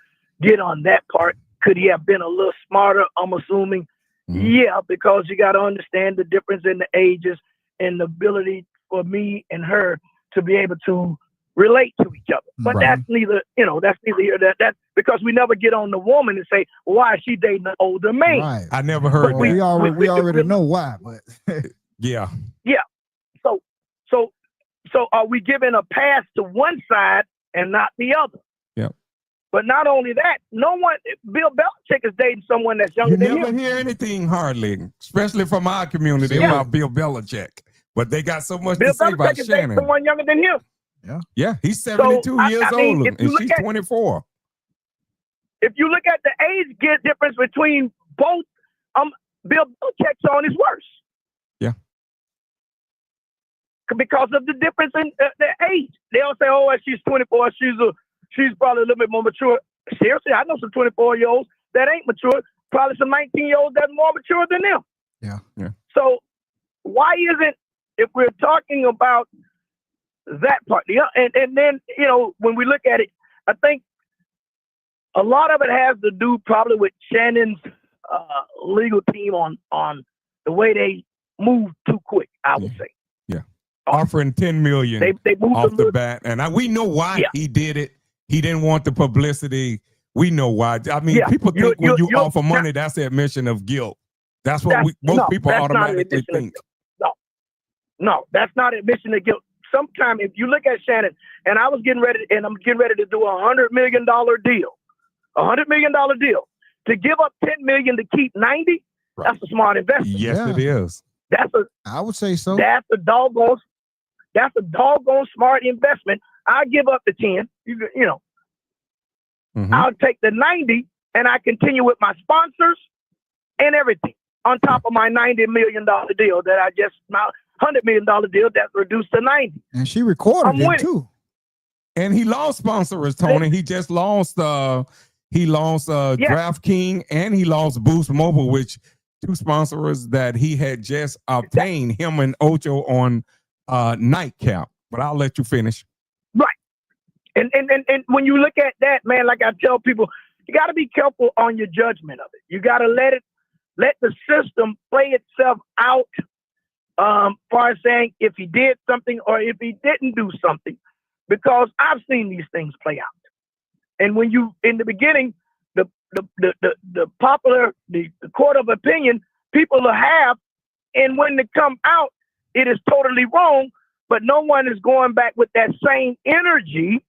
get on that part. Could he have been a little smarter? I'm assuming, yeah, because you got to understand the difference in the ages and the ability for me and her to be able to relate to each other. But Right. that's neither here nor there. That's because we never get on the woman and say, why is she dating an older man? Right. I never heard Well, that. we already know why, but Yeah. So are we giving a pass to one side and not the other? Yep. But not only that, Bill Belichick is dating someone that's younger You than never him. hear anything hardly, especially from our community Yeah. about Bill Belichick. But they got so much Bill to say about Belichick is dating Shannon. someone younger than him. Yeah, he's 72 years old if you and look she's at- 24. If you look at the age difference between both, Bill Belichick's on his worst. Yeah. Because of the difference in the age. They'll say, "Oh, she's 24. She's probably a little bit more mature." Seriously, I know some 24-year-olds that ain't mature. Probably some 19-year-olds that are more mature than them. Yeah. So why isn't, if we're talking about that part, and then, when we look at it, I think a lot of it has to do probably with Shannon's legal team on the way they move too quick, I would say. Yeah. Offering $10 million They moved off the bat. And we know why he did it. He didn't want the publicity. We know why. I mean, people think when you offer money, that's the admission of guilt. That's what most people automatically think. No, that's not admission of guilt. Sometimes if you look at Shannon, and I'm getting ready to do $100 million deal. $100 million deal. To give up $10 million to keep 90, that's a smart investment. Yes, it is. I would say so. That's a doggone smart investment. I give up the 10, I'll take the 90 and I continue with my sponsors and everything on top of my $90 million deal that I just, my $100 million deal that's reduced to 90. And she recorded it too. And he lost sponsors, Tony. He just lost DraftKings and he lost Boost Mobile, which two sponsors that he had just obtained, him and Ocho on Nightcap. But I'll let you finish. Right. And when you look at that, man, like I tell people, you got to be careful on your judgment of it. You got to let the system play itself out, far as saying if he did something or if he didn't do something, because I've seen these things play out. And when you, in the beginning, the popular, the court of opinion, people will have, and when they come out, it is totally wrong, but no one is going back with that same energy,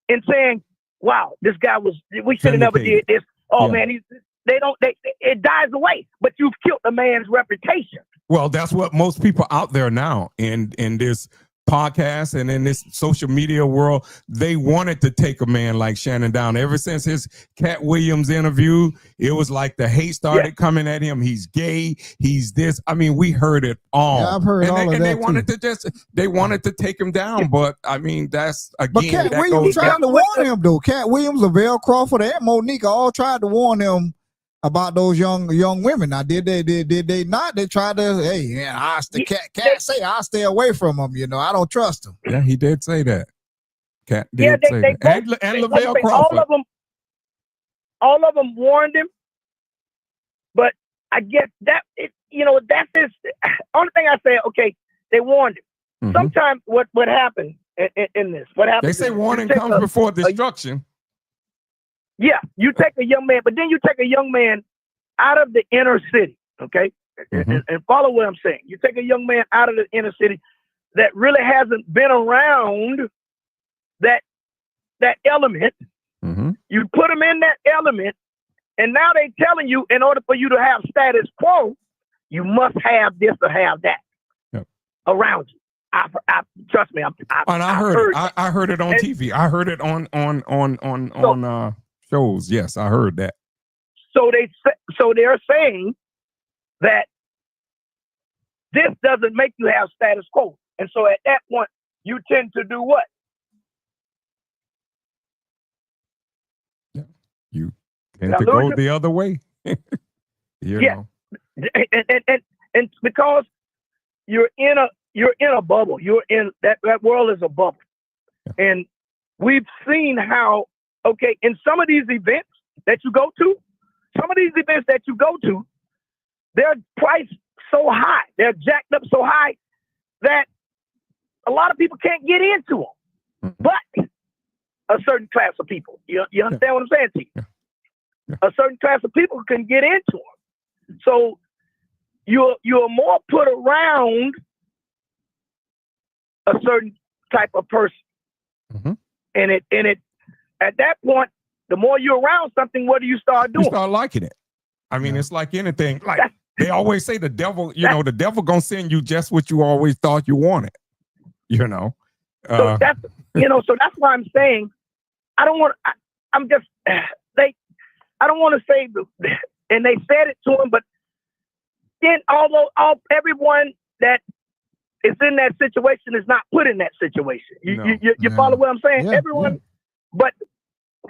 and saying, wow, this guy we should have never did this. Oh man, it dies away, but you've killed a man's reputation. Well, that's what most people out there now in this podcast and in this social media world, they wanted to take a man like Shannon down. Ever since his Cat Williams interview, it was like the hate started coming at him. He's gay. He's this. I mean, we heard it all. Yeah, I've heard all of that. And they wanted to take him down. But I mean, that's again. But Cat Williams tried to warn him though. Cat Williams, Lavelle Crawford, and Monique all tried to warn him about those young women. Now, did they not? They tried to, hey, man, Cat say I stay away from him. I don't trust him. Yeah, he did say that. Cat did say that. And Lavelle Crawford. All of them warned him. But I guess that's his only thing I say. Okay, they warned him. Mm-hmm. Sometimes what happened in this? What happened? They say warning comes before destruction. Yeah, you take a young man, but then you take a young man out of the inner city, okay? Mm-hmm. And follow what I'm saying. You take a young man out of the inner city that really hasn't been around that element. Mm-hmm. You put him in that element, and now they're telling you in order for you to have status quo, you must have this or have that around you. I trust me. I heard it on TV. I heard it on shows. Yes, I heard that. So they're saying that this doesn't make you have status quo, and so at that point you tend to do what? Yeah, you tend to go the other way. you know. And because you're in a bubble. You're in that world is a bubble, and we've seen how. Okay, in some of these events that you go to, they're priced so high, they're jacked up so high that a lot of people can't get into them. But a certain class of people, you understand what I'm saying to you? Yeah. A certain class of people can get into them. So you're more put around a certain type of person. Mhm. And it at that point, the more you're around something, what do you start You doing? start liking it. I mean, it's like anything. Like they always say, the devil, the devil gonna send you just what you always thought you wanted. You know. So that's so that's why I'm saying I don't want. I'm just I don't want to say and they said it to him, but then although everyone that is in that situation is not put in that situation. You follow what I'm saying? Yeah, Everyone, but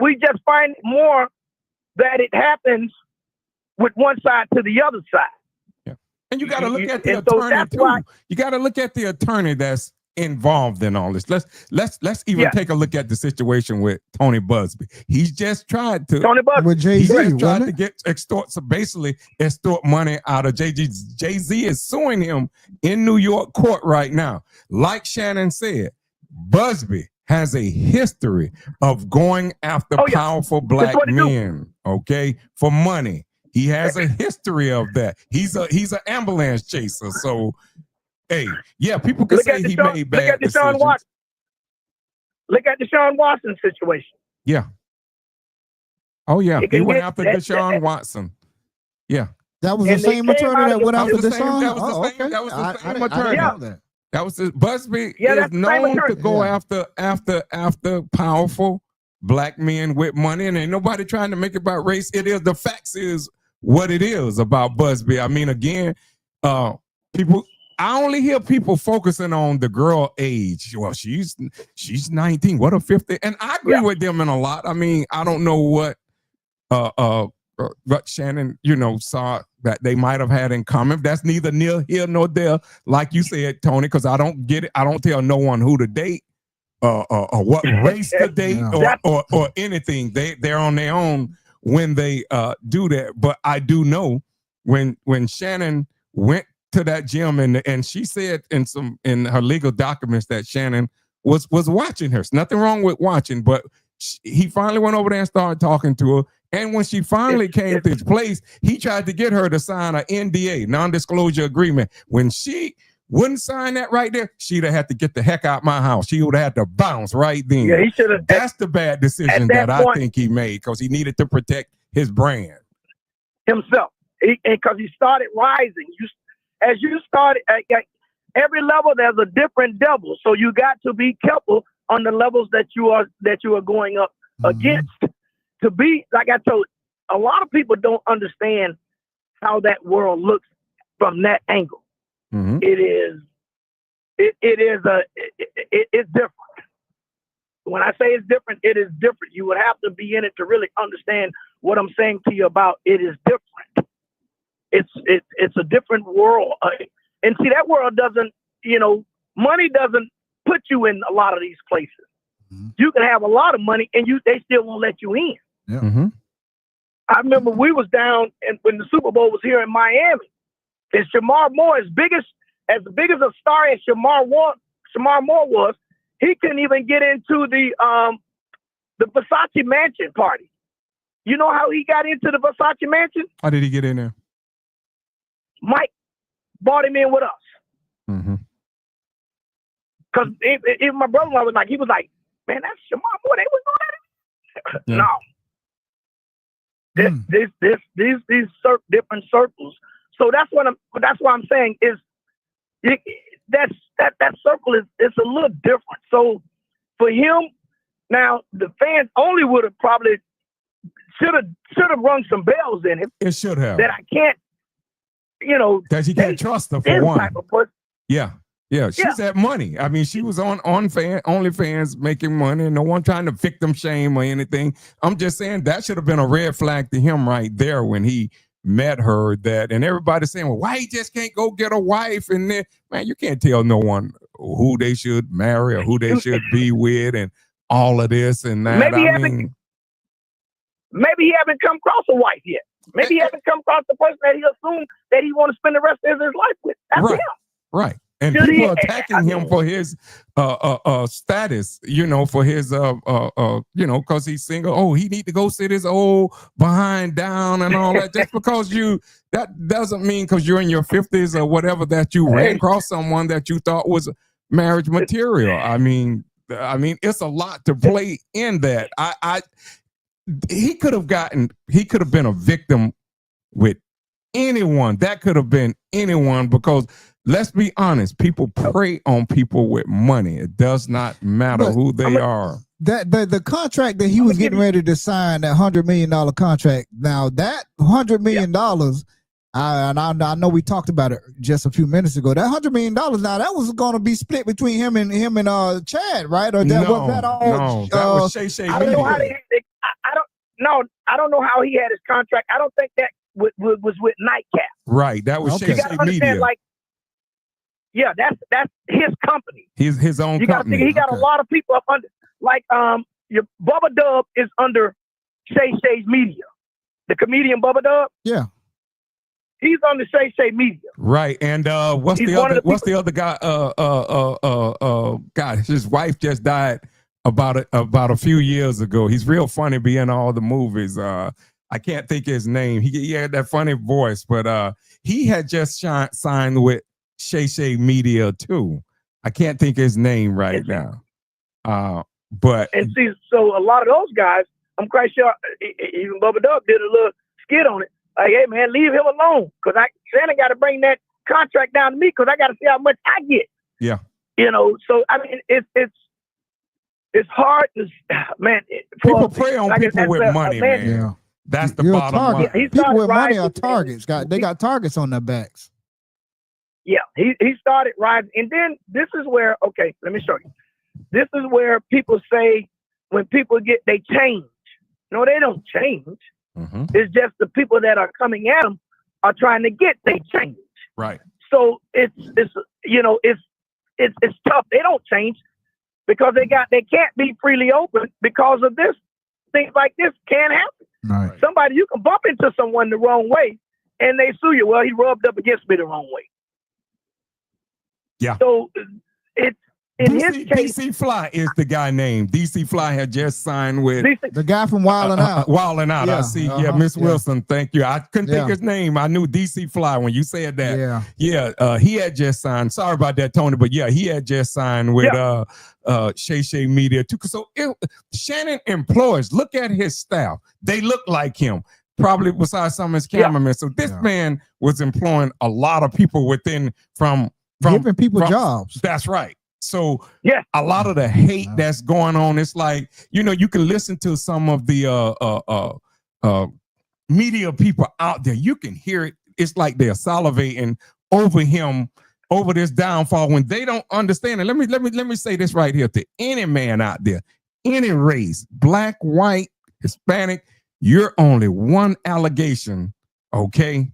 we just find more that it happens with one side to the other side. Yeah. And you got to look at the and so attorney that's too. why- You got to look at the attorney that's involved in all this. Let's even take a look at the situation with Tony Busby. He's just tried to Tony Busby with he Jay-Z, just tried wasn't to it? extort money out of Jay-Z. Jay-Z is suing him in New York court right now. Like Shannon said, Busby has a history of going after powerful black men, okay, for money. He has a history of that. He's an ambulance chaser. So, hey, yeah, people can say he made bad decisions. Look at Deshaun Watson situation. Yeah. Oh, yeah. He went after Deshaun Watson. Yeah. That was the same attorney that went after Deshaun? That was the same attorney. That was Busby is known to go after powerful black men with money, and ain't nobody trying to make it about race. It is the facts is what it is about Busby. I mean, again, people. I only hear people focusing on the girl age. Well, she's 19. What a 50, and I agree with them in a lot. I mean, I don't know what Shannon, saw that they might have had in common. That's neither near here nor there, like you said, Tony, because I don't get it. I don't tell no one who to date, or what race to date, or anything. They're on their own when they do that. But I do know when Shannon went to that gym and she said in her legal documents that Shannon was watching her. There's nothing wrong with watching, but he finally went over there and started talking to her. And when she finally came to his place, he tried to get her to sign an NDA, non-disclosure agreement. When she wouldn't sign that right there, she'd have had to get the heck out my house. She would have had to bounce right then. Yeah, he should have. That's the bad decision that I think he made, because he needed to protect his brand. Himself. Because he started rising. As you started, at every level, there's a different devil. So you got to be careful on the levels that you are going up against. To be, like I told you, a lot of people don't understand how that world looks from that angle. Mm-hmm. It's different. When I say it's different, it is different. You would have to be in it to really understand what I'm saying to you about it is different. It's a different world. And see, that world doesn't, money doesn't put you in a lot of these places. Mm-hmm. You can have a lot of money and they still won't let you in. Yeah. Mm-hmm. I remember we was down and when the Super Bowl was here in Miami, and Shamar Moore, as big as a star as Shamar Moore was, he couldn't even get into the Versace Mansion party. You know how he got into the Versace Mansion? How did he get in there? Mike brought him in with us. Mm-hmm. Cause even my brother-in-law was like, man, that's Shamar Moore. They was going at it. Yeah. No. These different circles. So that's what I'm saying is that circle is a little different. So for him, now the fans only would have probably should have rung some bells in him. It should have. That I can't, that you can't trust her for one. Yeah, she's had money. I mean, she was on OnlyFans making money, and no one trying to victim shame or anything. I'm just saying that should have been a red flag to him right there when he met her. And everybody's saying, well, why he just can't go get a wife? And then, man, you can't tell no one who they should marry or who they should be with, and all of this and that. Maybe he haven't come across a wife yet. Maybe he haven't come across the person that he assumed that he want to spend the rest of his life with. That's him. Right. And people are attacking him for his status, for his because he's single. Oh, he need to go sit his old behind down and all that. Just because that doesn't mean because you're in your 50s or whatever that you ran across someone that you thought was, marriage material. I mean, it's a lot to play in that. He could have been a victim with anyone. That could have been anyone, because let's be honest, people prey on people with money. It does not matter who they are. That the contract that he was getting ready to sign, that $100 million contract. Now that $100 million, I know we talked about it just a few minutes ago. That $100 million, now that was going to be split between him and Chad, right? Or that was that all? No, that was Shay Shay I don't know how Media. I don't know how he had his contract. I don't think that was with Nightcap. Right, that was Okay. Shay You gotta Shay understand, Media. like, yeah, that's his company. His own You got to company. think he got a lot of people up under, like your Bubba Dub is under Shay Shay's Media. The comedian Bubba Dub. Yeah. He's under Shay Shay Media. Right, and what's He's the one of other? the What's the other guy? God, his wife just died about a few years ago. He's real funny, being in all the movies. I can't think of his name. He had that funny voice, but he had just signed with Shay Shay Media too. I can't think of his name right now. But And see, so a lot of those guys, I'm quite sure even Bubba Dub did a little skit on it. Like, hey man, leave him alone, because Shannon got to bring that contract down to me, because I got to see how much I get. Yeah. You know, so I mean, it's hard to, man. people prey on people with money, man. Yeah. That's the You're a bottom target. line. Yeah, he People started with money are rising. targets. They got targets on their backs. Yeah, he started rising. And then this is where, okay, let me show you. This is where people say when people they change. No, they don't change. Mhm. It's just the people that are coming at them are trying to get they change. Right. So it's tough. They don't change because they can't be freely open because of this. Things like this can't happen. Right. Somebody, you can bump into someone the wrong way and they sue you. Well, he rubbed up against me the wrong way. Yeah. So it's in his case. DC Fly is the guy named. DC Fly had just signed with The guy from Wild 'N Out. Wild 'N Out. I Yeah, see. Yeah, uh-huh, Miss yeah. Wilson. Thank you. I couldn't think Yeah. his name. I knew DC Fly when you said that. Yeah. Yeah, he had just signed. Sorry about that, Tony, but yeah, he had just signed with Shay Shay Media too. So Shannon employs. Look at his staff; they look like him. Probably besides some of his cameramen. So this man was employing a lot of people within from Giving people jobs. That's right. So Yeah. a lot of the hate that's going on, it's like, you can listen to some of the media people out there. You can hear it. It's like they're salivating over him, over this downfall when they don't understand it. Let me say this right here to any man out there, any race, black, white, Hispanic, you're only one allegation, okay,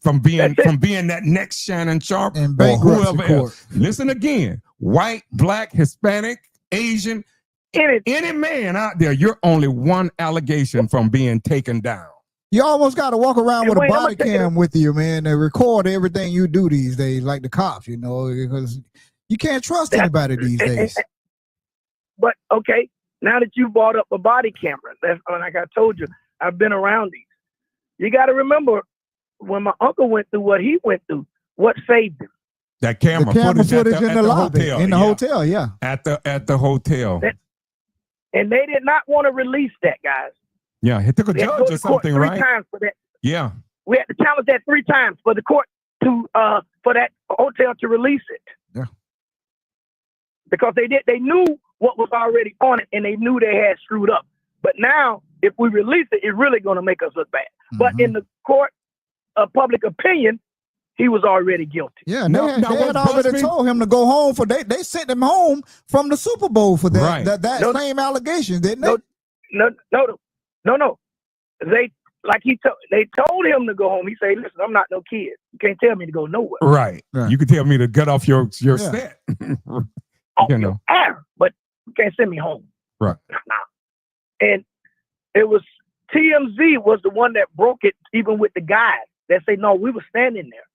from being that next Shannon Sharp And or bankruptcy whoever court. else. Listen again, white, black, Hispanic, Asian, In any man out there, you're only one allegation from being taken down. You almost got to walk around with a Wayne, I'ma body tell you- cam with you, man, and record everything you do these days, like the cops, because you can't trust anybody these days. But okay, now that you brought up a body camera, that's like I told you, I've been around these. You got to remember when my uncle went through what he went through, what saved him. That The camera, camera footage footage in the lobby, hotel, in the yeah. hotel, yeah. At the hotel. And they did not want to release that, guys. Yeah, he took a We had to judge go or to court something, 3 right? times for that. Yeah. We had to challenge that 3 times for the court to for that hotel to release it. Yeah. Because they knew what was already on it and they knew they had screwed up. But now if we release it, it's really going to make us look bad. But in the court of public opinion, he was already guilty. Yeah, Now- they had now what's already BuzzFeed? told him to go home they sent him home from the Super Bowl for that Right. that No, same allegation, didn't they? No. They told him to go home. He said, "Listen, I'm not no kid. You can't tell me to go nowhere. Right. Right. You could tell me to get off your Yeah. set. Off You your know. air, but you can't send me home." Right. Nah. And it was TMZ was the one that broke it, even with the guys that say, "No, we were standing there.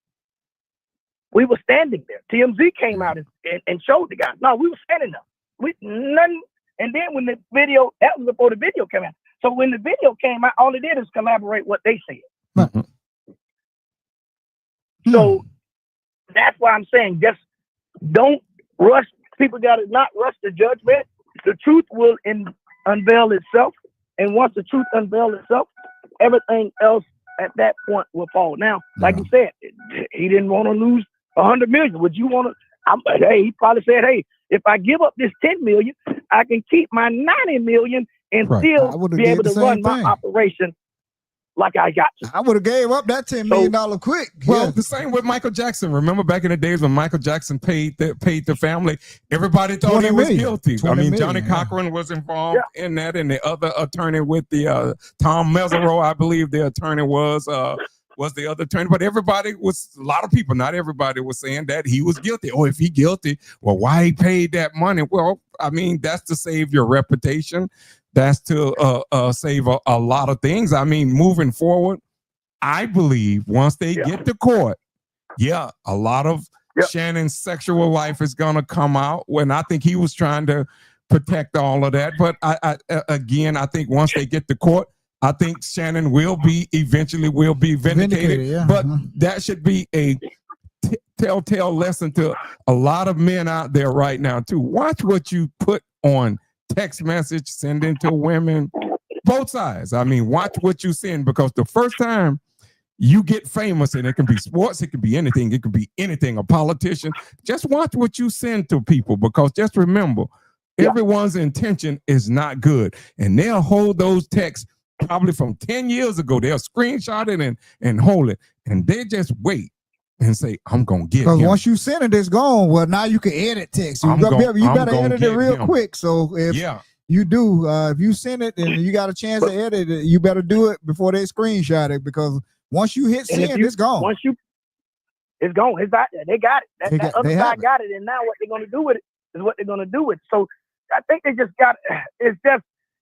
We were standing there." TMZ came out and showed the guys, "No, we were standing there. Nothing." And then when the video, that was before the video came out. So when the video came out, all it did is collaborate what they said. Mhm. So that's why I'm saying just don't rush. people got to not rush to judgment. The truth will unveil itself. And once the truth unveils itself, everything else at that point will fall. Now, like you said, he didn't want to lose $100 million. Would you want to? Hey, he probably said, hey, if I give up this $10 million, I can keep my $90 million and still be able to run my operation like I got to. I would have gave up that $10 million quick. Well, the same with Michael Jackson. Remember back in the days when Michael Jackson paid the family, everybody thought he was guilty. I mean, Johnny Cochran was involved in that, and the other attorney with the Tom Mesereau, I believe the attorney was the other attorney. But a lot of people, not everybody was saying that he was guilty. Oh, if he guilty, well, why he paid that money? Well, I mean, that's to save your reputation. That's to save a lot of things. I mean, moving forward, I believe once they get to court, a lot of Shannon's sexual life is going to come out. When I think he was trying to protect all of that. But I think once they get to court, I think Shannon will eventually be vindicated. But that should be a telltale lesson to a lot of men out there right now too. Watch what you put on text message, sending to women, both sides. I mean, watch what you send, because the first time you get famous, and it can be sports, it can be anything, a politician, just watch what you send to people, because just remember, everyone's intention is not good, and they'll hold those texts probably from 10 years ago. They'll screenshot it and hold it, and they just wait and say, I'm going to get him. Because once you send it, it's gone. Well, now you can edit text. You better edit it real quick. So if you do, if you send it and you got a chance to edit it, you better do it before they screenshot it, because once you hit send, it's gone. It's gone. It's out there. They got it. That other side got it. And now what they're going to do with it is what they're going to do with it. So I think they just got it.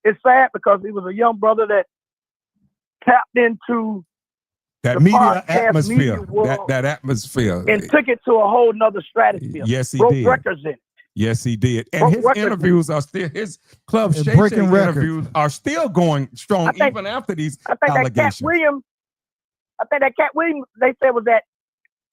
It's sad, because he was a young brother that tapped into that media atmosphere, that atmosphere, and took it to a whole nother stratosphere. Yes, he broke did. records in it. Yes, he did. And his interviews are still, his Club Shay Shay interviews are still going strong, even after these allegations. I think that Cat Williams, they said, was at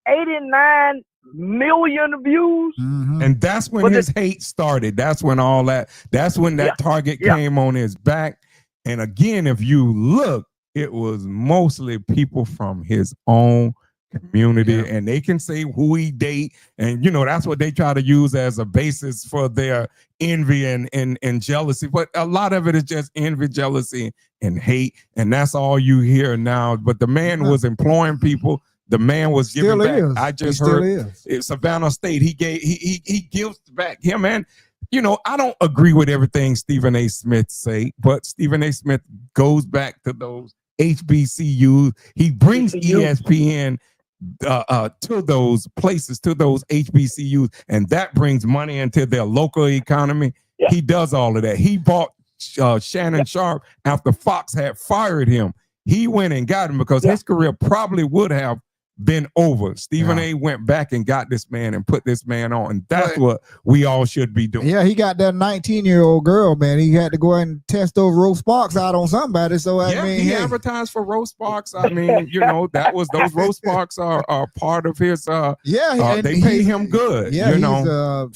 89 million views. Mm-hmm. And that's when his hate started. That's when that target came on his back. And again, if you look, it was mostly people from his own community, and they can say who he date, and that's what they try to use as a basis for their envy and jealousy. But a lot of it is just envy, jealousy, and hate, and that's all you hear now. But the man was employing people. The man was giving back. I just heard Savannah State. He gives back. Him, and I don't agree with everything Stephen A. Smith say, but Stephen A. Smith goes back to those HBCUs. He brings ESPN to those places, to those HBCUs, and that brings money into their local economy. He does all of that. He bought Shannon Sharpe after Fox had fired him. He went and got him because his career probably would have been over. Stephen A. went back and got this man and put this man on. And that's what we all should be doing. Yeah, he got that 19-year-old girl, man. He had to go ahead and test those Rose Sparks out on somebody. So I mean, he advertised for Rose Sparks. I mean, that was those Rose Sparks are part of his. They pay him good. Yeah, he's a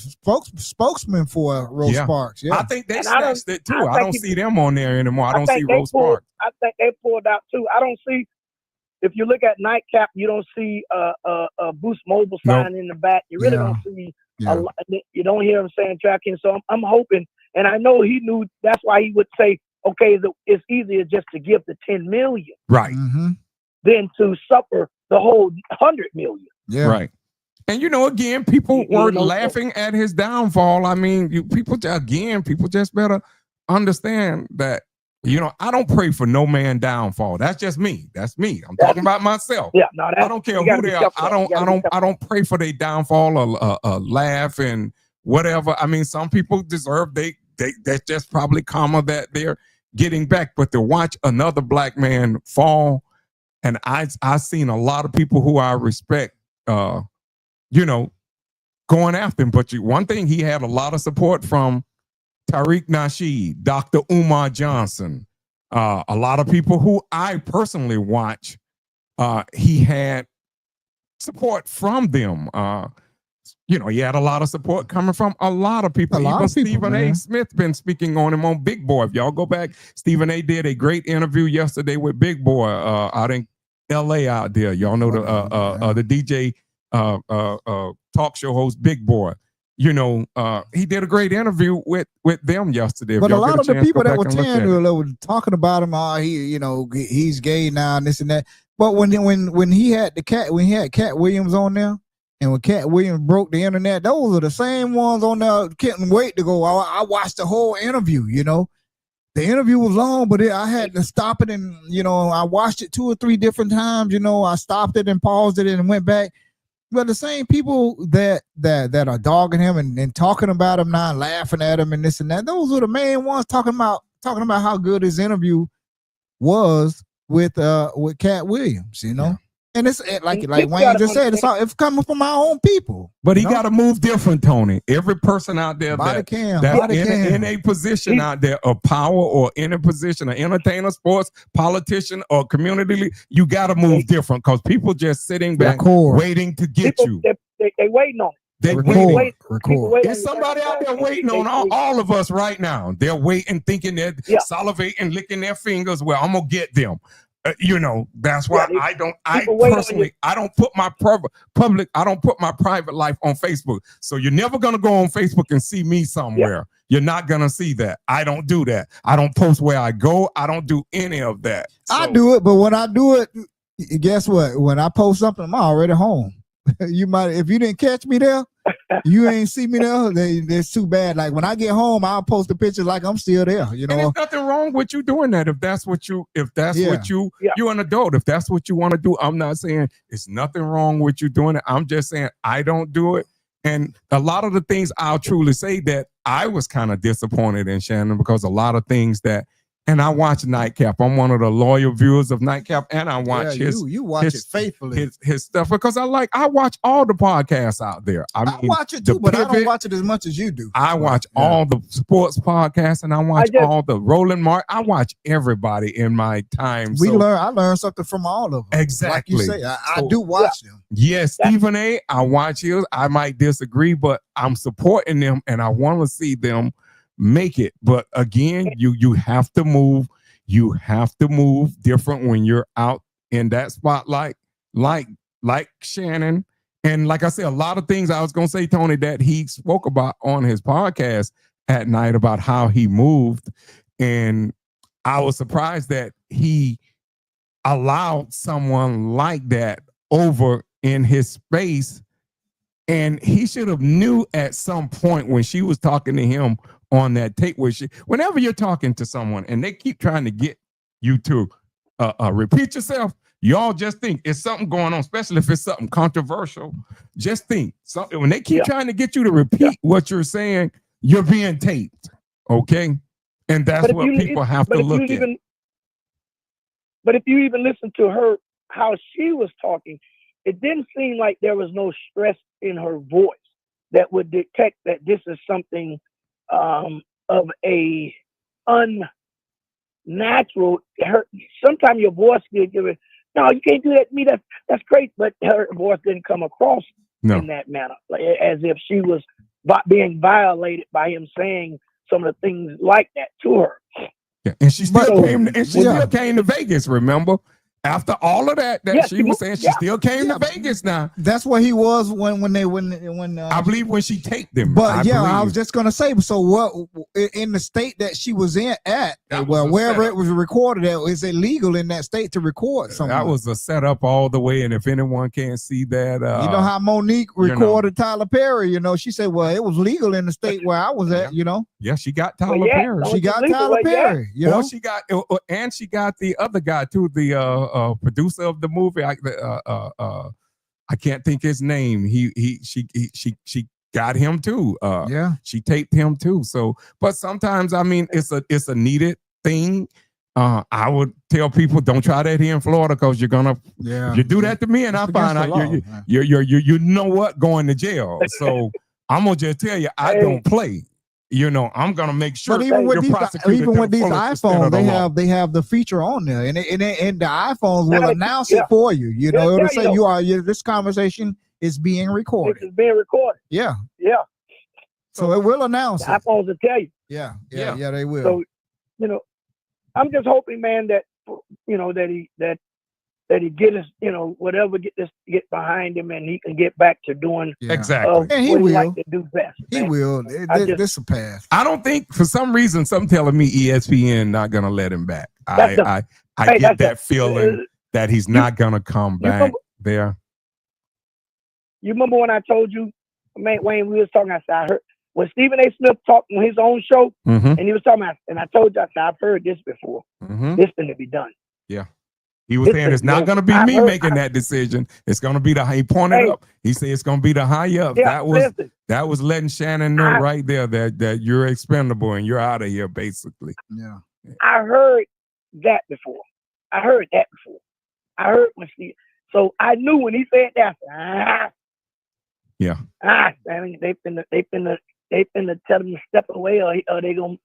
spokesman for Rose Sparks. Yeah, I think they snatched it too. I don't see them on there anymore. I don't see Rose Sparks. I think they pulled out too. I don't see. If you look at Nightcap, you don't see a Boost Mobile sign in the back. You really don't see. You don't hear him saying tracking. So I'm hoping, and I know he knew. That's why he would say, "Okay, it's easier just to give the 10 million, right, than to suffer the whole 100 million." Yeah, right. And again, people were laughing at his downfall. I mean, people just better understand that. I don't pray for no man downfall. That's just me. That's me. I'm talking about myself. Yeah, no, I don't care who they are. I don't pray for their downfall or laugh and whatever. I mean, some people deserve that's just probably karma that they're getting back. But to watch another black man fall, and I've seen a lot of people who I respect, going after him. But one thing, he had a lot of support from Tariq Nasheed, Dr. Umar Johnson, a lot of people who I personally watch, he had support from them. you know, he had a lot of support coming from a lot of people. Even Stephen A. Smith been speaking on him on Big Boy. If y'all go back, Stephen A. did a great interview yesterday with Big Boy out in L.A. out there. Y'all know the DJ talk show host Big Boy. You know, he did a great interview with them yesterday. But a lot of the people that were talking about him, he's gay now and this and that. But when he had Cat Williams on there, and when Cat Williams broke the internet, those are the same ones on there. Couldn't wait to go. I watched the whole interview. You know, the interview was long, but I had to stop it, and I watched it 2 or 3 different times. You know, I stopped it and paused it and went back. But the same people that are dogging him and talking about him now, laughing at him and this and that, those are the main ones talking about how good his interview was with Cat Williams, Yeah. And it's like Wayne just said, it's coming from our own people. But he got to move different, Tony. Every person out there that's in a position out there of power or in a position of entertainer, sports, politician, or community leader, you got to move different because people just sitting back waiting to get you. They waiting on it. They record. There's somebody out there waiting on all of us right now. They're waiting, thinking they're salivating, licking their fingers. Well, I'm going to get them. That's why I don't put my private life on Facebook. So you're never going to go on Facebook and see me somewhere. Yeah. You're not going to see that. I don't do that. I don't post where I go. I don't do any of that. So, I do it, but when I do it, guess what? When I post something, I'm already home. You might, if you didn't catch me there, you ain't see me there. It's too bad. Like when I get home, I'll post a picture like I'm still there. You know, and there's nothing wrong with you doing that. If that's what you're an adult. If that's what you want to do, I'm not saying it's nothing wrong with you doing it. I'm just saying I don't do it. And a lot of the things I'll truly say that I was kind of disappointed in Shannon because a lot of things that. And I watch Nightcap. I'm one of the loyal viewers of Nightcap, and I watch you watch it faithfully. His stuff because I watch all the podcasts out there. I watch it too, but I don't watch it as much as you do. I watch all the sports podcasts, and I watch all the Roland Martin. I watch everybody in my time. I learned something from all of them. Exactly. Like you say, I do watch them. Yes, Stephen A. I watch his. I might disagree, but I'm supporting them, and I want to see them make it. But again, you have to move. You have to move different when you're out in that spotlight, like Shannon. And like I said, a lot of things I was going to say, Tony, that he spoke about on his podcast at night about how he moved. And I was surprised that he allowed someone like that over in his space. And he should have knew at some point when she was talking to him on that tape whenever you're talking to someone and they keep trying to get you to repeat yourself, y'all just think it's something going on, especially if it's something controversial. Just think something when they keep trying to get you to repeat what you're saying, you're being taped. Okay. And that's what people have to look at. But if you even listen to her, how she was talking, it didn't seem like there was no stress in her voice that would detect that this is something of a unnatural. Sometimes your voice will give it. No, you can't do that to me. That's great, but her voice didn't come across in that manner, like, as if she was being violated by him saying some of the things like that to her. Yeah, and she still came to Vegas. Remember? After all of that she was saying, she still came to Vegas now. That's where he was when I believe when she taped them. But I was just gonna say, so what in the state that she was wherever it was recorded at, is it legal in that state to record something? That was a setup all the way. And if anyone can't see that, you know how Monique recorded Tyler Perry. She said, well, it was legal in the state where I was at. Yeah, she got Tyler Perry. She got Tyler Perry. She got the other guy too. The producer of the movie, I can't think his name. She got him too. She taped him too. So, but sometimes it's a needed thing. I would tell people don't try that here in Florida because you're gonna you do that to me and I find out you know what, going to jail. So I'm gonna just tell you I don't play. I'm gonna make sure. But even with these iPhones, they have the feature on there, and the iPhones will announce it for you. It'll say this conversation it's being This recorded. is being recorded. Yeah. Yeah. So it will announce The it. iPhones will tell you. Yeah, Yeah. they will. So, you know, I'm just hoping, man, that you know that he get his, you know, whatever get behind him, and he can get back to doing Yeah. Exactly. And he what he will. like to do best. He man. will. This a pass. I don't think for some reason some telling me ESPN not gonna let him back. That's I Hey, get that's that feeling that he's not gonna come back remember- there. You remember when I told you, man, Wayne, we was talking. I said I heard when Stephen A. Smith talked on his own show, Mm-hmm. and he was talking about, and I told you, I said I've heard this before. Mm-hmm. This thing to be done. He was This saying is it's not no- going to be I me heard- making that decision. It's going to be the he pointed Hey. up. He said it's going to be the high up. Yeah, listen, That was letting Shannon know I- right there that you're expendable and you're out of here basically. Yeah. I heard that before. I heard when Steve. So I knew when he said that. Yeah. I mean, they finna tell him to step away, or he gonna,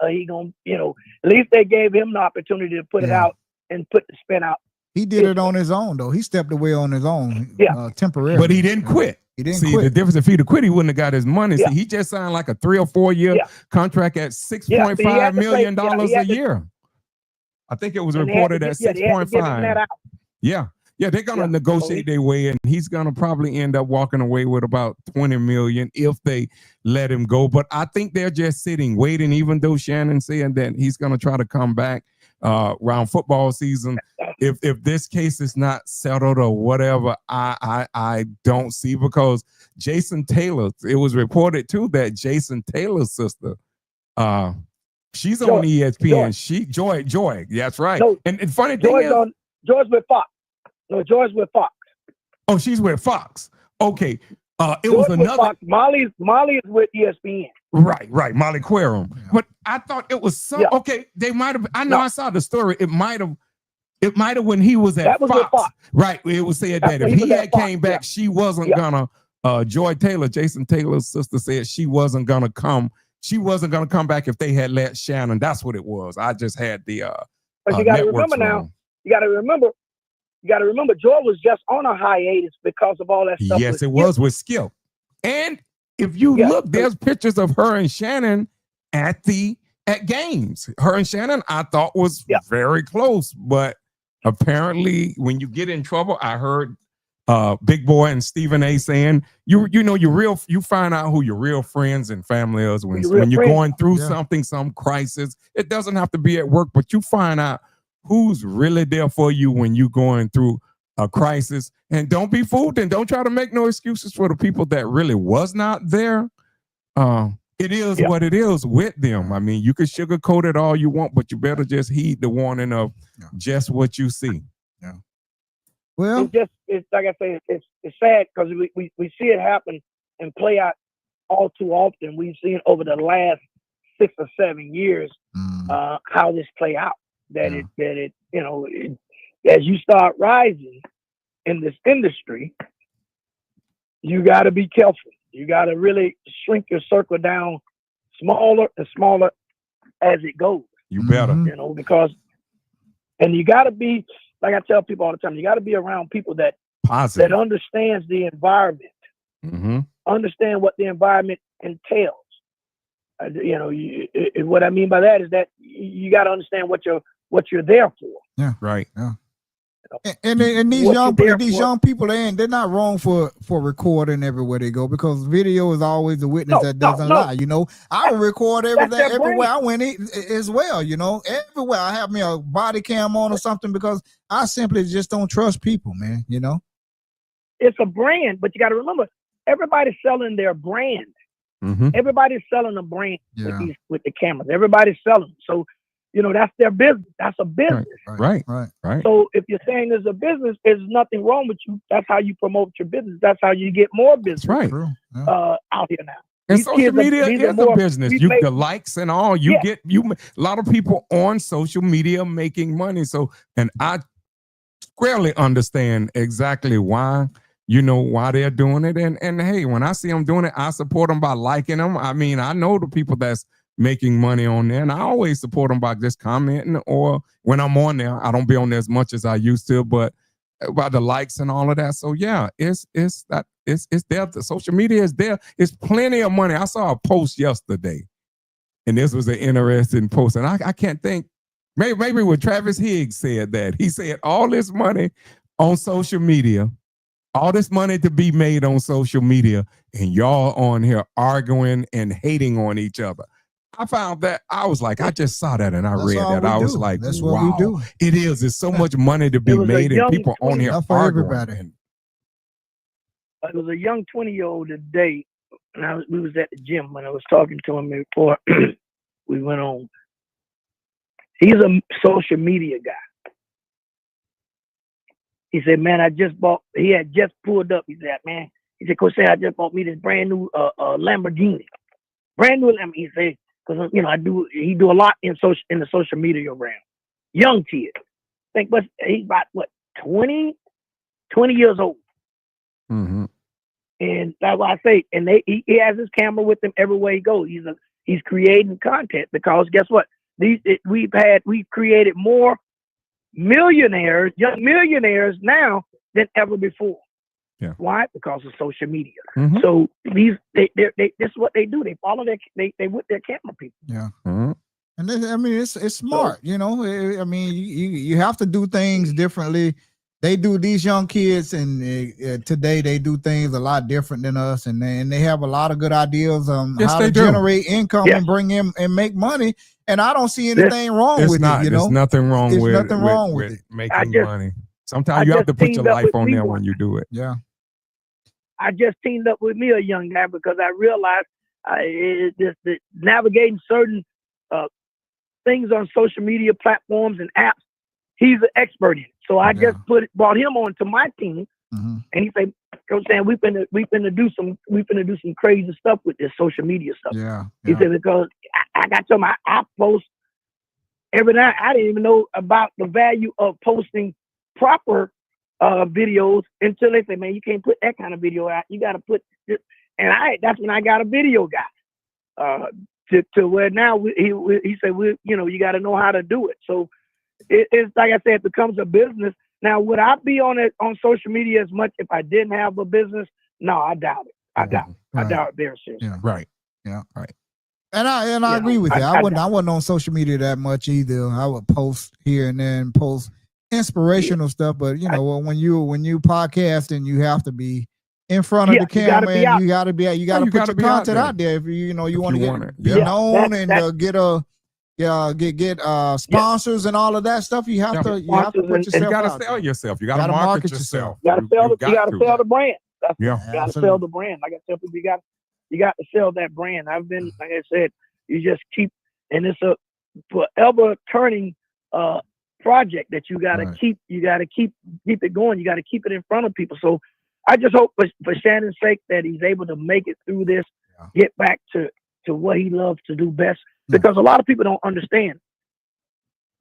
you know, at least they gave him the opportunity to put it Yeah. out and put the spin out. He did it on his own though. He stepped away on his own. Yeah. Temporarily. But he didn't quit. He didn't See, quit. the difference if he'd have quit, he wouldn't have got his money. Yeah. See, he just signed like a 3 or 4 year Yeah. contract at Yeah, $6.5 so he had to million play- yeah, he dollars a had to- year. I think it was And they had to reported get- at yeah, they had to give him that 6.5. out. Yeah. Yeah, they're gonna Yeah. negotiate their way, and he's gonna probably end up walking away with about 20 million if they let him go. But I think they're just sitting, waiting, even though Shannon said that he's gonna try to come back around football season. If this case is not settled or whatever, I don't see, because Jason Taylor, it was reported too that Jason Taylor's sister, she's on ESPN. Joy. That's right. No, And funny thing is, George with Fox. No, George with Fox. oh, she's with Fox. Okay. It was George with another. Fox. Molly is with ESPN. Right. Molly Querum. Yeah. But I thought it was some. Yeah. Okay, they might have. I know No. I saw the story. It might have when he was at That was with Fox. Fox. Right. It was said That's that when if he he was had at Fox, came back, yeah. she wasn't Yeah. gonna. Joy Taylor, Jason Taylor's sister, said she wasn't gonna come. She wasn't gonna come back if they had let Shannon. That's what it was. I just had the. But you got to networks remember now. wrong. You got to remember. George was just on a hiatus because of all that stuff. Yes, with it Skip. was with Skip. And if you Yeah. look, there's pictures of her and Shannon at games. Her and Shannon, I thought was Yeah. very close, but apparently when you get in trouble, I heard Big Boy and Stephen A saying you find out who your real friends and family is when Your real you're friends. going through Yeah. something, some crisis. It doesn't have to be at work, but you find out who's really there for you when you're going through a crisis. And don't be fooled, and don't try to make no excuses for the people that really was not there. It is Yeah. what it is with them. I mean, you can sugarcoat it all you want, but you better just heed the warning of Yeah. just what you see. Well, It's like I say, it's sad because we see it happen and play out all too often. We've seen over the last 6 or 7 years how this play out. That it as you start rising in this industry, you got to be careful. You got to really shrink your circle down smaller and smaller as it goes. You better. Mhm. Because you got to be, like I tell people all the time, you got to be around people that Positive. understands the environment, Mhm. understand what the environment entails. What I mean by that is that you got to understand what you're there for. Right. And these What young you there these for? young people, they're not wrong for recording everywhere they go, because video is always a witness that doesn't lie. I record everything their everywhere brain. I went as well. Everywhere I have me a body cam on or something, because I simply just don't trust people, man. It's a brand, but you got to remember, everybody's selling their brand. Mhm. Everybody's selling a brand Yeah. with the cameras. Everybody's selling. So, that's their business. That's a business. Right. Right. So if you're saying there's a business, there's nothing wrong with you. That's how you promote your business. That's how you get more business That's right. True. Yeah. out here now. And These social kids are- media these are is a more- business. we make- The likes and all you Yeah. get. A lot of people on social media making money. So, and I squarely understand exactly why they're doing it. And hey, when I see them doing it, I support them by liking them. I mean, I know the people that's making money on there, and I always support them by just commenting, or when I'm on there, I don't be on there as much as I used to, but about the likes and all of that. So yeah, it's there. The social media is there. It's plenty of money. I saw a post yesterday, and this was an interesting post, and I can't think. Maybe when Travis Higgs said that, he said all this money on social media, all this money to be made on social media, and y'all on here arguing and hating on each other. I found that, I was like, I just saw that and I read that. I was like, that's wow, what we do. it is. There's so much money to be made and people on here for arguing. everybody. It was a young 20-year-old today, and we was at the gym when I was talking to him before we went on. He's a social media guy. He said, man, he had just pulled up. He said, man, Coach Sam, I just bought me this brand new Lamborghini. Brand new Lamborghini. He said, because, he do a lot in the social media realm. Young kid. But he's about, 20 years old. Mm-hmm. And that's why I say, and he has his camera with him everywhere he goes. He's creating content, because guess what? We've created more young millionaires now than ever before. Yeah. Why? Because of social media. Mm-hmm. So this is what they do. They follow they with their camera people. Yeah. Mm-hmm. And it's smart, I mean, you have to do things differently. They do, these young kids, and today they do things a lot different than us, and they have a lot of good ideas on how to generate income and bring in and make money. And I don't see anything wrong with it. There's nothing wrong with it. Making money. Sometimes you have to put your life on there when you do it. Yeah. I just teamed up with me, a young guy, because I realized navigating certain things on social media platforms and apps, he's an expert in it. So I just brought him onto my team, and he said, "Coach Sam, we finna do some crazy stuff with this social media stuff." Yeah. He said, because I got some, I post every night. I didn't even know about the value of posting proper videos until they say, "Man, you can't put that kind of video out. You got to put this." And that's when I got a video guy. To where now he said, you got to know how to do it. So it's like I said, it becomes a business. Now, would I be on social media as much if I didn't have a business? No, I doubt it. I doubt it very seriously. Yeah. Right. Yeah. Right. And I agree with you. I wasn't on social media that much either. I would post here and then, post inspirational stuff, but when you podcast, and you have to be in front of the camera, and you got to put your content out there if you want to get known and get sponsors and all of that stuff. You have to put yourself. You got to sell yourself. You got to market yourself. You got to sell the brand. You got to sell the brand. Like I tell people, you got to sell that brand. I've been, like I said, you just keep, and it's a forever turning project that you got to keep. You got to keep it going. You got to keep it in front of people. So I just hope for Shannon's sake that he's able to make it through this, get back to what he loves to do best. Because a lot of people don't understand.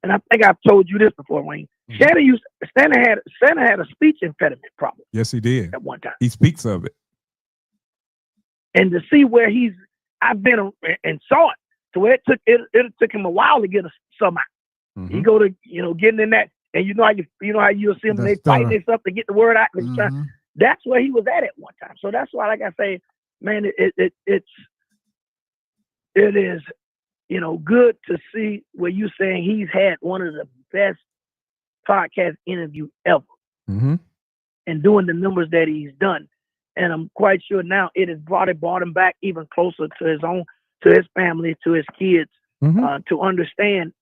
And I think I've told you this before, Wayne. Shannon had a speech impediment problem. Yes, he did. At one time. He speaks of it. And to see where I've been and saw it. So it took him a while to get some out. Mm-hmm. You go to, getting in that, and you know how you'll see them, they fighting this up to get the word out. Mm-hmm. That's where he was at one time. So that's why, like I say, man, it is, good to see where you saying he's had one of the best podcast interview ever, and doing the numbers that he's done. And I'm quite sure now it has brought him back even closer to his family, to his kids, to understand,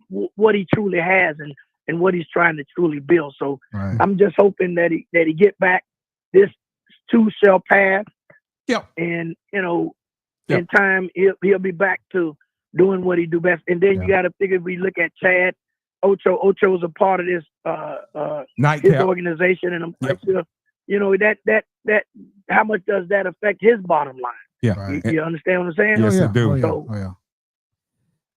what he truly has and what he's trying to truly build. So I'm just hoping that he get back. This too shall pass. Yep. And in time he'll be back to doing what he do best. And then you got to figure, we look at Chad Ocho's a part of this his organization, and I'm quite sure that how much does that affect his bottom line? Yeah, you understand what I'm saying? Yes, I do.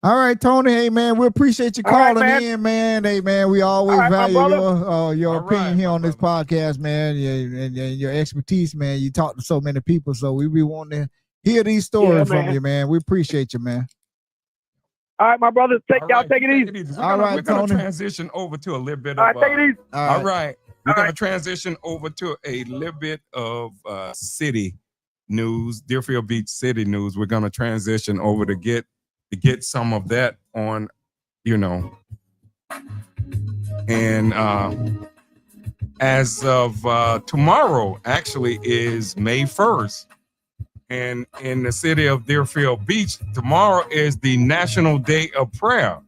All right, Tony. Hey, man, we appreciate you calling in, man. Hey, man, we always value your opinion here on this podcast, man, and your expertise, man. You talk to so many people, so we want to hear these stories from you, man. We appreciate you, man. All right, my brother. Take it easy. We're gonna transition over to a little bit of. All right, take it easy. All right. We're All going to right. transition over to a little bit of city news, Deerfield Beach city news. We're going to transition over to get some of that on, and as of tomorrow, actually is May 1st. And in the city of Deerfield Beach, tomorrow is the National Day of Prayer.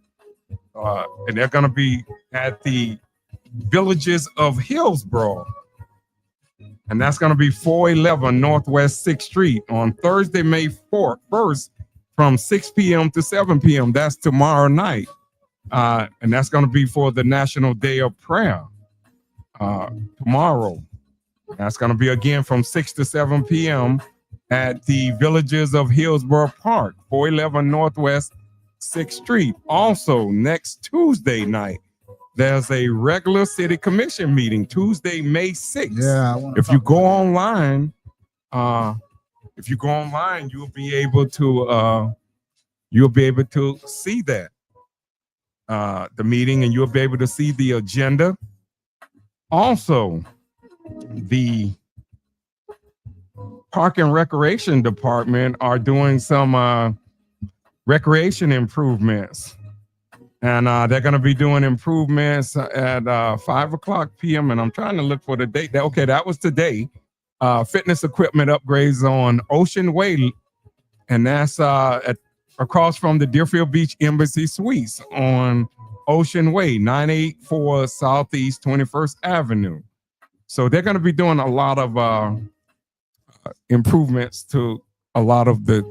And they're going to be at the Villages of Hillsborough. And that's going to be 411 Northwest 6th Street on Thursday, May 1st from 6 p.m. to 7 p.m. That's tomorrow night. And that's going to be for the National Day of Prayer tomorrow. That's going to be again from 6 to 7 p.m. at the Villages of Hillsborough Park, 411 Northwest 6th Street. Also, next Tuesday night, there's a regular city commission meeting, Tuesday, May 6th. Yeah. If you go online, you'll be able to see that the meeting, and you'll be able to see the agenda. Also, the Park and Recreation Department are doing some recreation improvements. And they're going to be doing improvements at 5 o'clock p.m. And I'm trying to look for the date. Okay, that was today. Fitness equipment upgrades on Ocean Way. And that's across from the Deerfield Beach Embassy Suites on Ocean Way, 984 Southeast 21st Avenue. So they're going to be doing a lot of improvements to a lot of the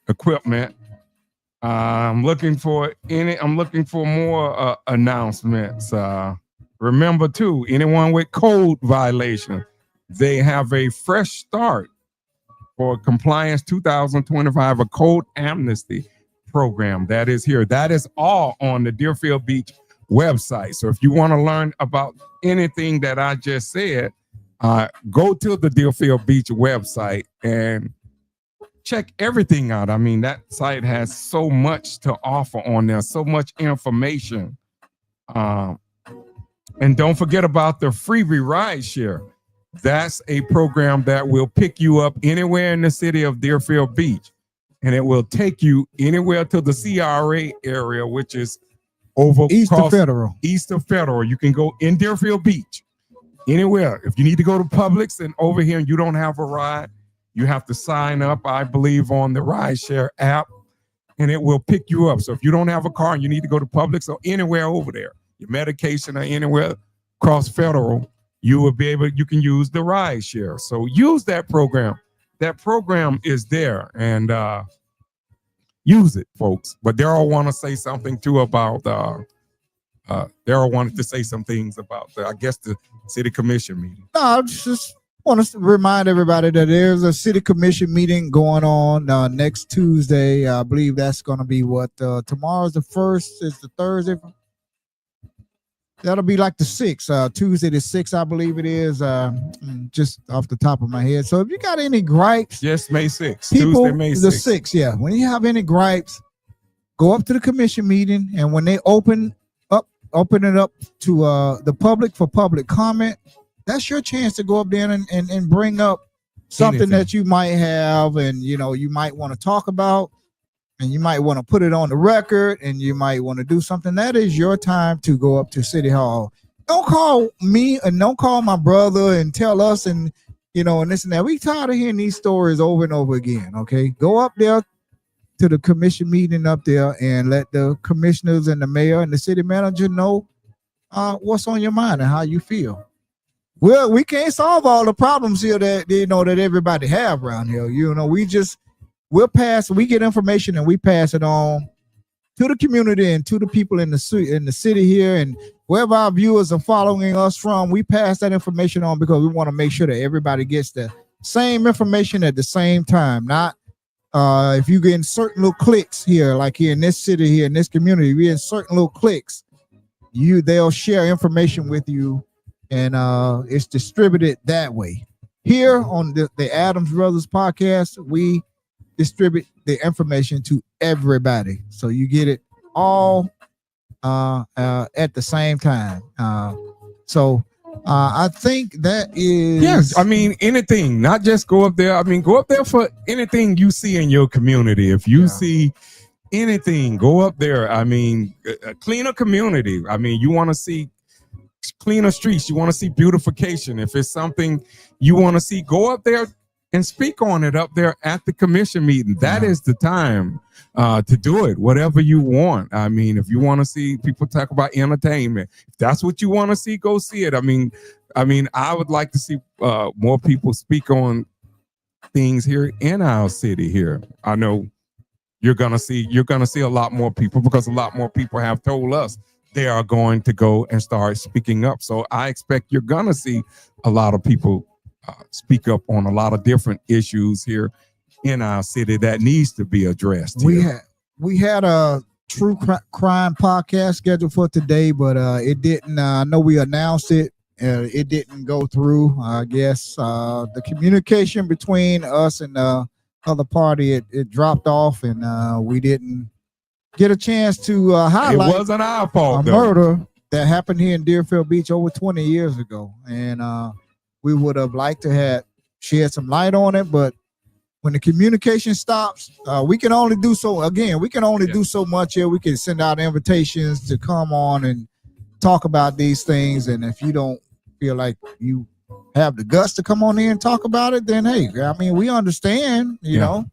equipment. I'm looking for more announcements. Remember too, anyone with code violation, they have a fresh start for Compliance 2025, a code amnesty program that is here. That is all on the Deerfield Beach website. So if you want to learn about anything that I just said, go to the Deerfield Beach website and check everything out. I mean, that site has so much to offer on there, so much information. And don't forget about the Freebie Rideshare. That's a program that will pick you up anywhere in the city of Deerfield Beach, and it will take you anywhere to the CRA area, which is over East of Federal. East of Federal. You can go in Deerfield Beach, anywhere. If you need to go to Publix and over here and you don't have a ride, you have to sign up, I believe, on the Rideshare app, and it will pick you up. So if you don't have a car and you need to go to Publix or anywhere over there, your medication or anywhere across Federal, you can use the Rideshare. So use that program. That program is there, and use it, folks. But Daryl want to say something too about Daryl wanted to say some things about the city commission meeting. No, I just want to remind everybody that there's a city commission meeting going on next Tuesday. I believe that's going to be tomorrow's the 1st, is the Thursday. That'll be like the 6th, Tuesday the 6th, I believe it is, just off the top of my head. So if you got any gripes, yes, May 6th, people, Tuesday, May 6th. the 6th, yeah. When you have any gripes, go up to the commission meeting, and when they open it up to the public for public comment, that's your chance to go up there and bring up something Anything that you might have, and you might want to talk about, and you might want to put it on the record, and you might want to do something. That is your time to go up to City Hall. Don't call me and don't call my brother and tell us and this and that. We tired of hearing these stories over and over again. Okay, go up there to the commission meeting up there and let the commissioners and the mayor and the city manager know what's on your mind and how you feel. Well, we can't solve all the problems here that that everybody have around here. We get information and we pass it on to the community and to the people in the city here, and wherever our viewers are following us from, we pass that information on because we want to make sure that everybody gets the same information at the same time. Not if you get in certain little cliques here, like here in this city, here in this community, we in certain little cliques, they'll share information with you, and it's distributed that way. Here on the Adams Brothers podcast, we distribute the information to everybody, so you get it all at the same time. So I think that is. Yes, I mean anything, not just go up there. I mean, go up there for anything you see in your community. If you see anything, go up there. I mean, a cleaner community. I mean, you want to see cleaner streets. You want to see beautification. If it's something you want to see, go up there and speak on it up there at the commission meeting. That is the time to do it. Whatever you want. I mean, if you want to see people talk about entertainment, if that's what you want to see, go see it. I mean, I would like to see more people speak on things here in our city here. I know you're gonna see a lot more people because a lot more people have told us they are going to go and start speaking up. So I expect you're gonna see a lot of people speak up on a lot of different issues here in our city that needs to be addressed. We had a true crime podcast scheduled for today, but it didn't. I know we announced it. It didn't go through. I guess the communication between us and the other party it dropped off, and we didn't get a chance to highlight. It wasn't our fault. A murder that happened here in Deerfield Beach over 20 years ago, and we would have liked to have shed some light on it, but when the communication stops, we can only do so. Again, we can only do so much here. We can send out invitations to come on and talk about these things, and if you don't feel like you have the guts to come on in and talk about it, then hey, I mean, we understand, you know,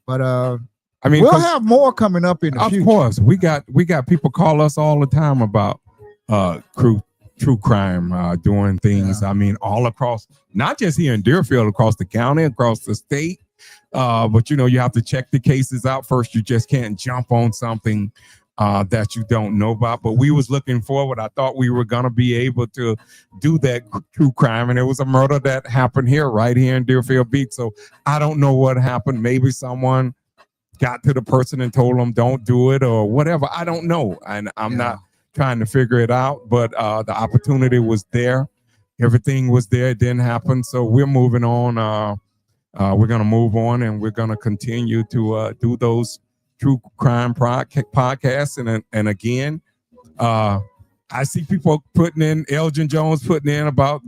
but I mean, we'll have more coming up in the future. Of course, we got people call us all the time about true crime, doing things. I mean, all across, not just here in Deerfield, across the county, across the state. But you know, you have to check the cases out first. You just can't jump on something that you don't know about. But we was looking forward. I thought we were gonna be able to do that true crime, and it was a murder that happened here, right here in Deerfield Beach. So I don't know what happened. Maybe someone got to the person and told them don't do it or whatever. I don't know, and I'm not trying to figure it out. But the opportunity was there. Everything was there. It didn't happen. So we're moving on. We're going to move on, and we're going to continue to do those true crime podcasts. And again, I see people putting in, Elgin Jones putting in about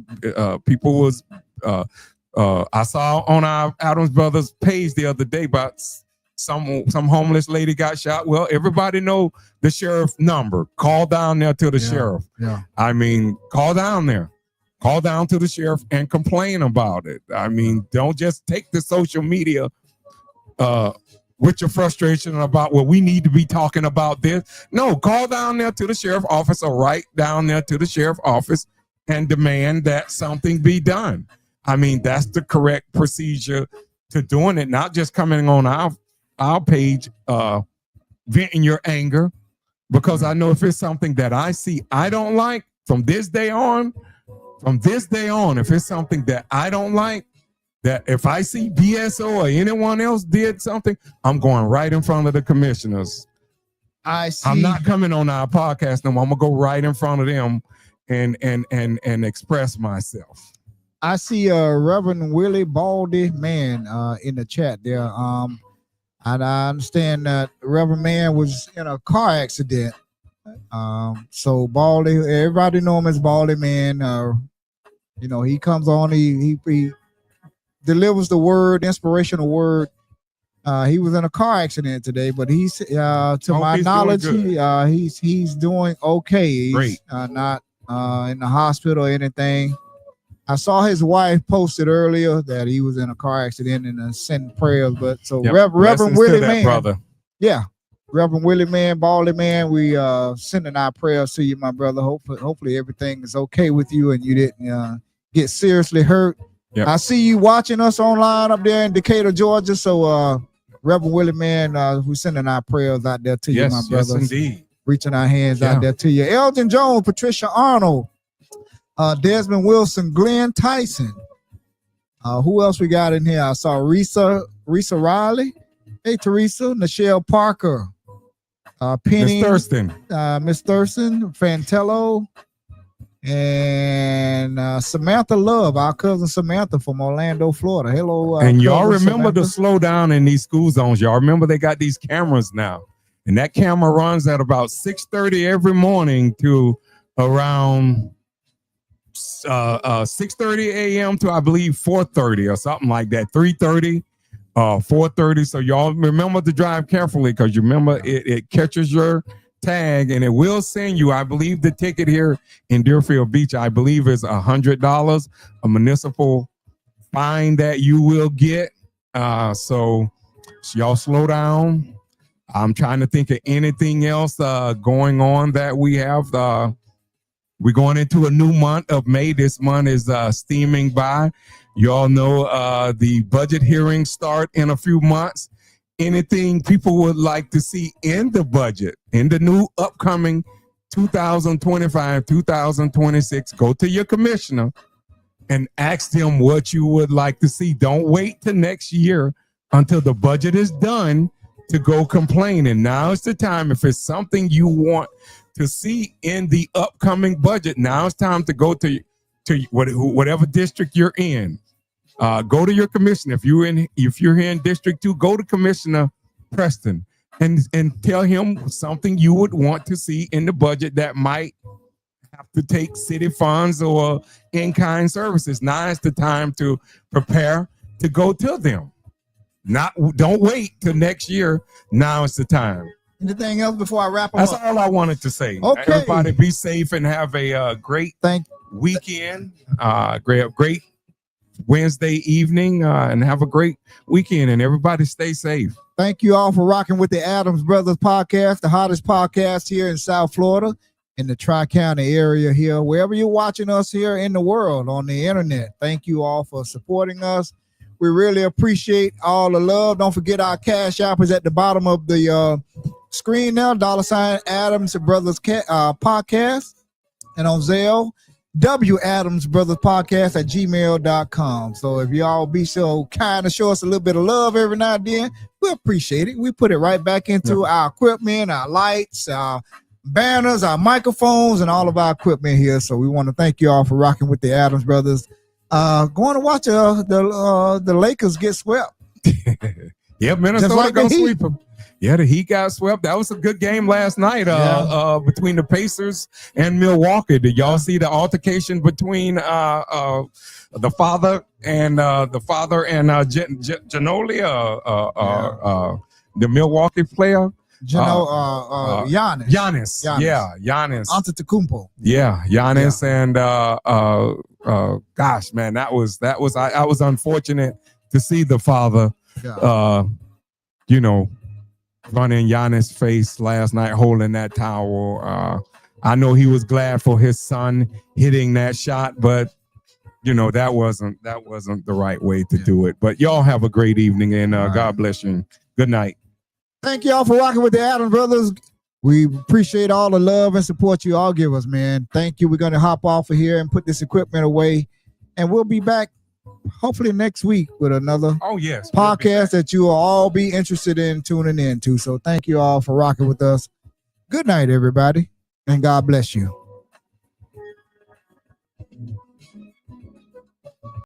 people was, I saw on our Adams Brothers page the other day about some homeless lady got shot. Well, everybody know the sheriff number. Call down there to the sheriff. Yeah. I mean, call down there. Call down to the sheriff and complain about it. I mean, don't just take the social media with your frustration about, well, we need to be talking about this. No, call down there to the sheriff office or write down there to the sheriff office and demand that something be done. I mean, that's the correct procedure to doing it, not just coming on our page, venting your anger, because I know if it's something that I see I don't like from this day on, if it's something that I don't like, that if I see BSO or anyone else did something, I'm going right in front of the commissioners. I'm not coming on our podcast no more. I'm gonna go right in front of them and express myself. I see Reverend Willie Baldy Man in the chat there. And I understand that Reverend Man was in a car accident. So Baldy, everybody know him as Baldy Man. You know, he comes on, he delivers the word, inspirational word. He was in a car accident today, but he's to my knowledge, he's doing okay. He's not in the hospital or anything. I saw his wife posted earlier that he was in a car accident and sending prayers. But so Reverend Willie Man, brother. Yeah, Reverend Willie Man, Baldy Man, we sending our prayers to you, my brother. Hopefully everything is okay with you and you didn't get seriously hurt. Yep. I see you watching us online up there in Decatur, Georgia. So Reverend Willie Man, we're sending our prayers out there to you, my brothers. Yes, indeed. Reaching our hands out there to you. Elgin Jones, Patricia Arnold, Desmond Wilson, Glenn Tyson. Who else we got in here? I saw Risa Riley. Hey, Teresa. Nichelle Parker. Penny. Miss Thurston. Fantello. And Samantha Love, our cousin Samantha from Orlando, Florida. Hello. And y'all remember to slow down in these school zones. Y'all remember they got these cameras now. And that camera runs at about 6:30 every morning to around 6:30 a.m. to I believe 4:30 or something like that. 3:30, 4:30. So y'all remember to drive carefully because you remember it catches your tag and it will send you. I believe the ticket here in Deerfield Beach, I believe, is $100, a municipal fine that you will get. So y'all slow down. I'm trying to think of anything else going on that we have. We're going into a new month of May. This month is steaming by. You all know the budget hearings start in a few months. Anything people would like to see in the budget, in the new upcoming 2025, 2026, go to your commissioner and ask them what you would like to see. Don't wait till next year until the budget is done to go complain. And now is the time. If it's something you want to see in the upcoming budget, now it's time to go to whatever district you're in. Go to your commissioner. If you're here in District 2, go to Commissioner Preston and tell him something you would want to see in the budget that might have to take city funds or in-kind services. Now is the time to prepare to go to them. Don't wait till next year. Now is the time. Anything else before I wrap up? That's all I wanted to say. Okay. Everybody be safe and have a great weekend. Great Wednesday evening and have a great weekend, and everybody stay safe. Thank you all for rocking with the Adams Brothers podcast, the hottest podcast here in South Florida, in the Tri-County area here, wherever you're watching us here in the world on the internet. Thank you all for supporting us. We really appreciate all the love. Don't forget our Cash App is at the bottom of the screen now, $ Adams Brothers podcast, and on Zelle, Adams Brothers podcast at gmail.com. So if y'all be so kind to show us a little bit of love every now and then, we appreciate it. We put it right back into our equipment, our lights, our banners, our microphones, and all of our equipment here. So we want to thank you all for rocking with the Adams Brothers. Going to watch the Lakers get swept. Yeah, Minnesota gonna sweep them. Yeah, the Heat got swept. That was a good game last night between the Pacers and Milwaukee. Did y'all see the altercation between the father and Ginobili, the Milwaukee player? Giannis. Giannis. Yeah, Giannis. Antetokounmpo. Yeah, Giannis and gosh, man, I was unfortunate to see the father running Giannis' face last night holding that towel. I know he was glad for his son hitting that shot, but that wasn't the right way to do it. But y'all have a great evening, and God bless you. Good night. Thank y'all for rocking with the Adams Brothers. We appreciate all the love and support you all give us, man. Thank you. We're going to hop off of here and put this equipment away, and we'll be back hopefully next week with another podcast that you will all be interested in tuning into. So thank you all for rocking with us. Good night, everybody, and God bless you.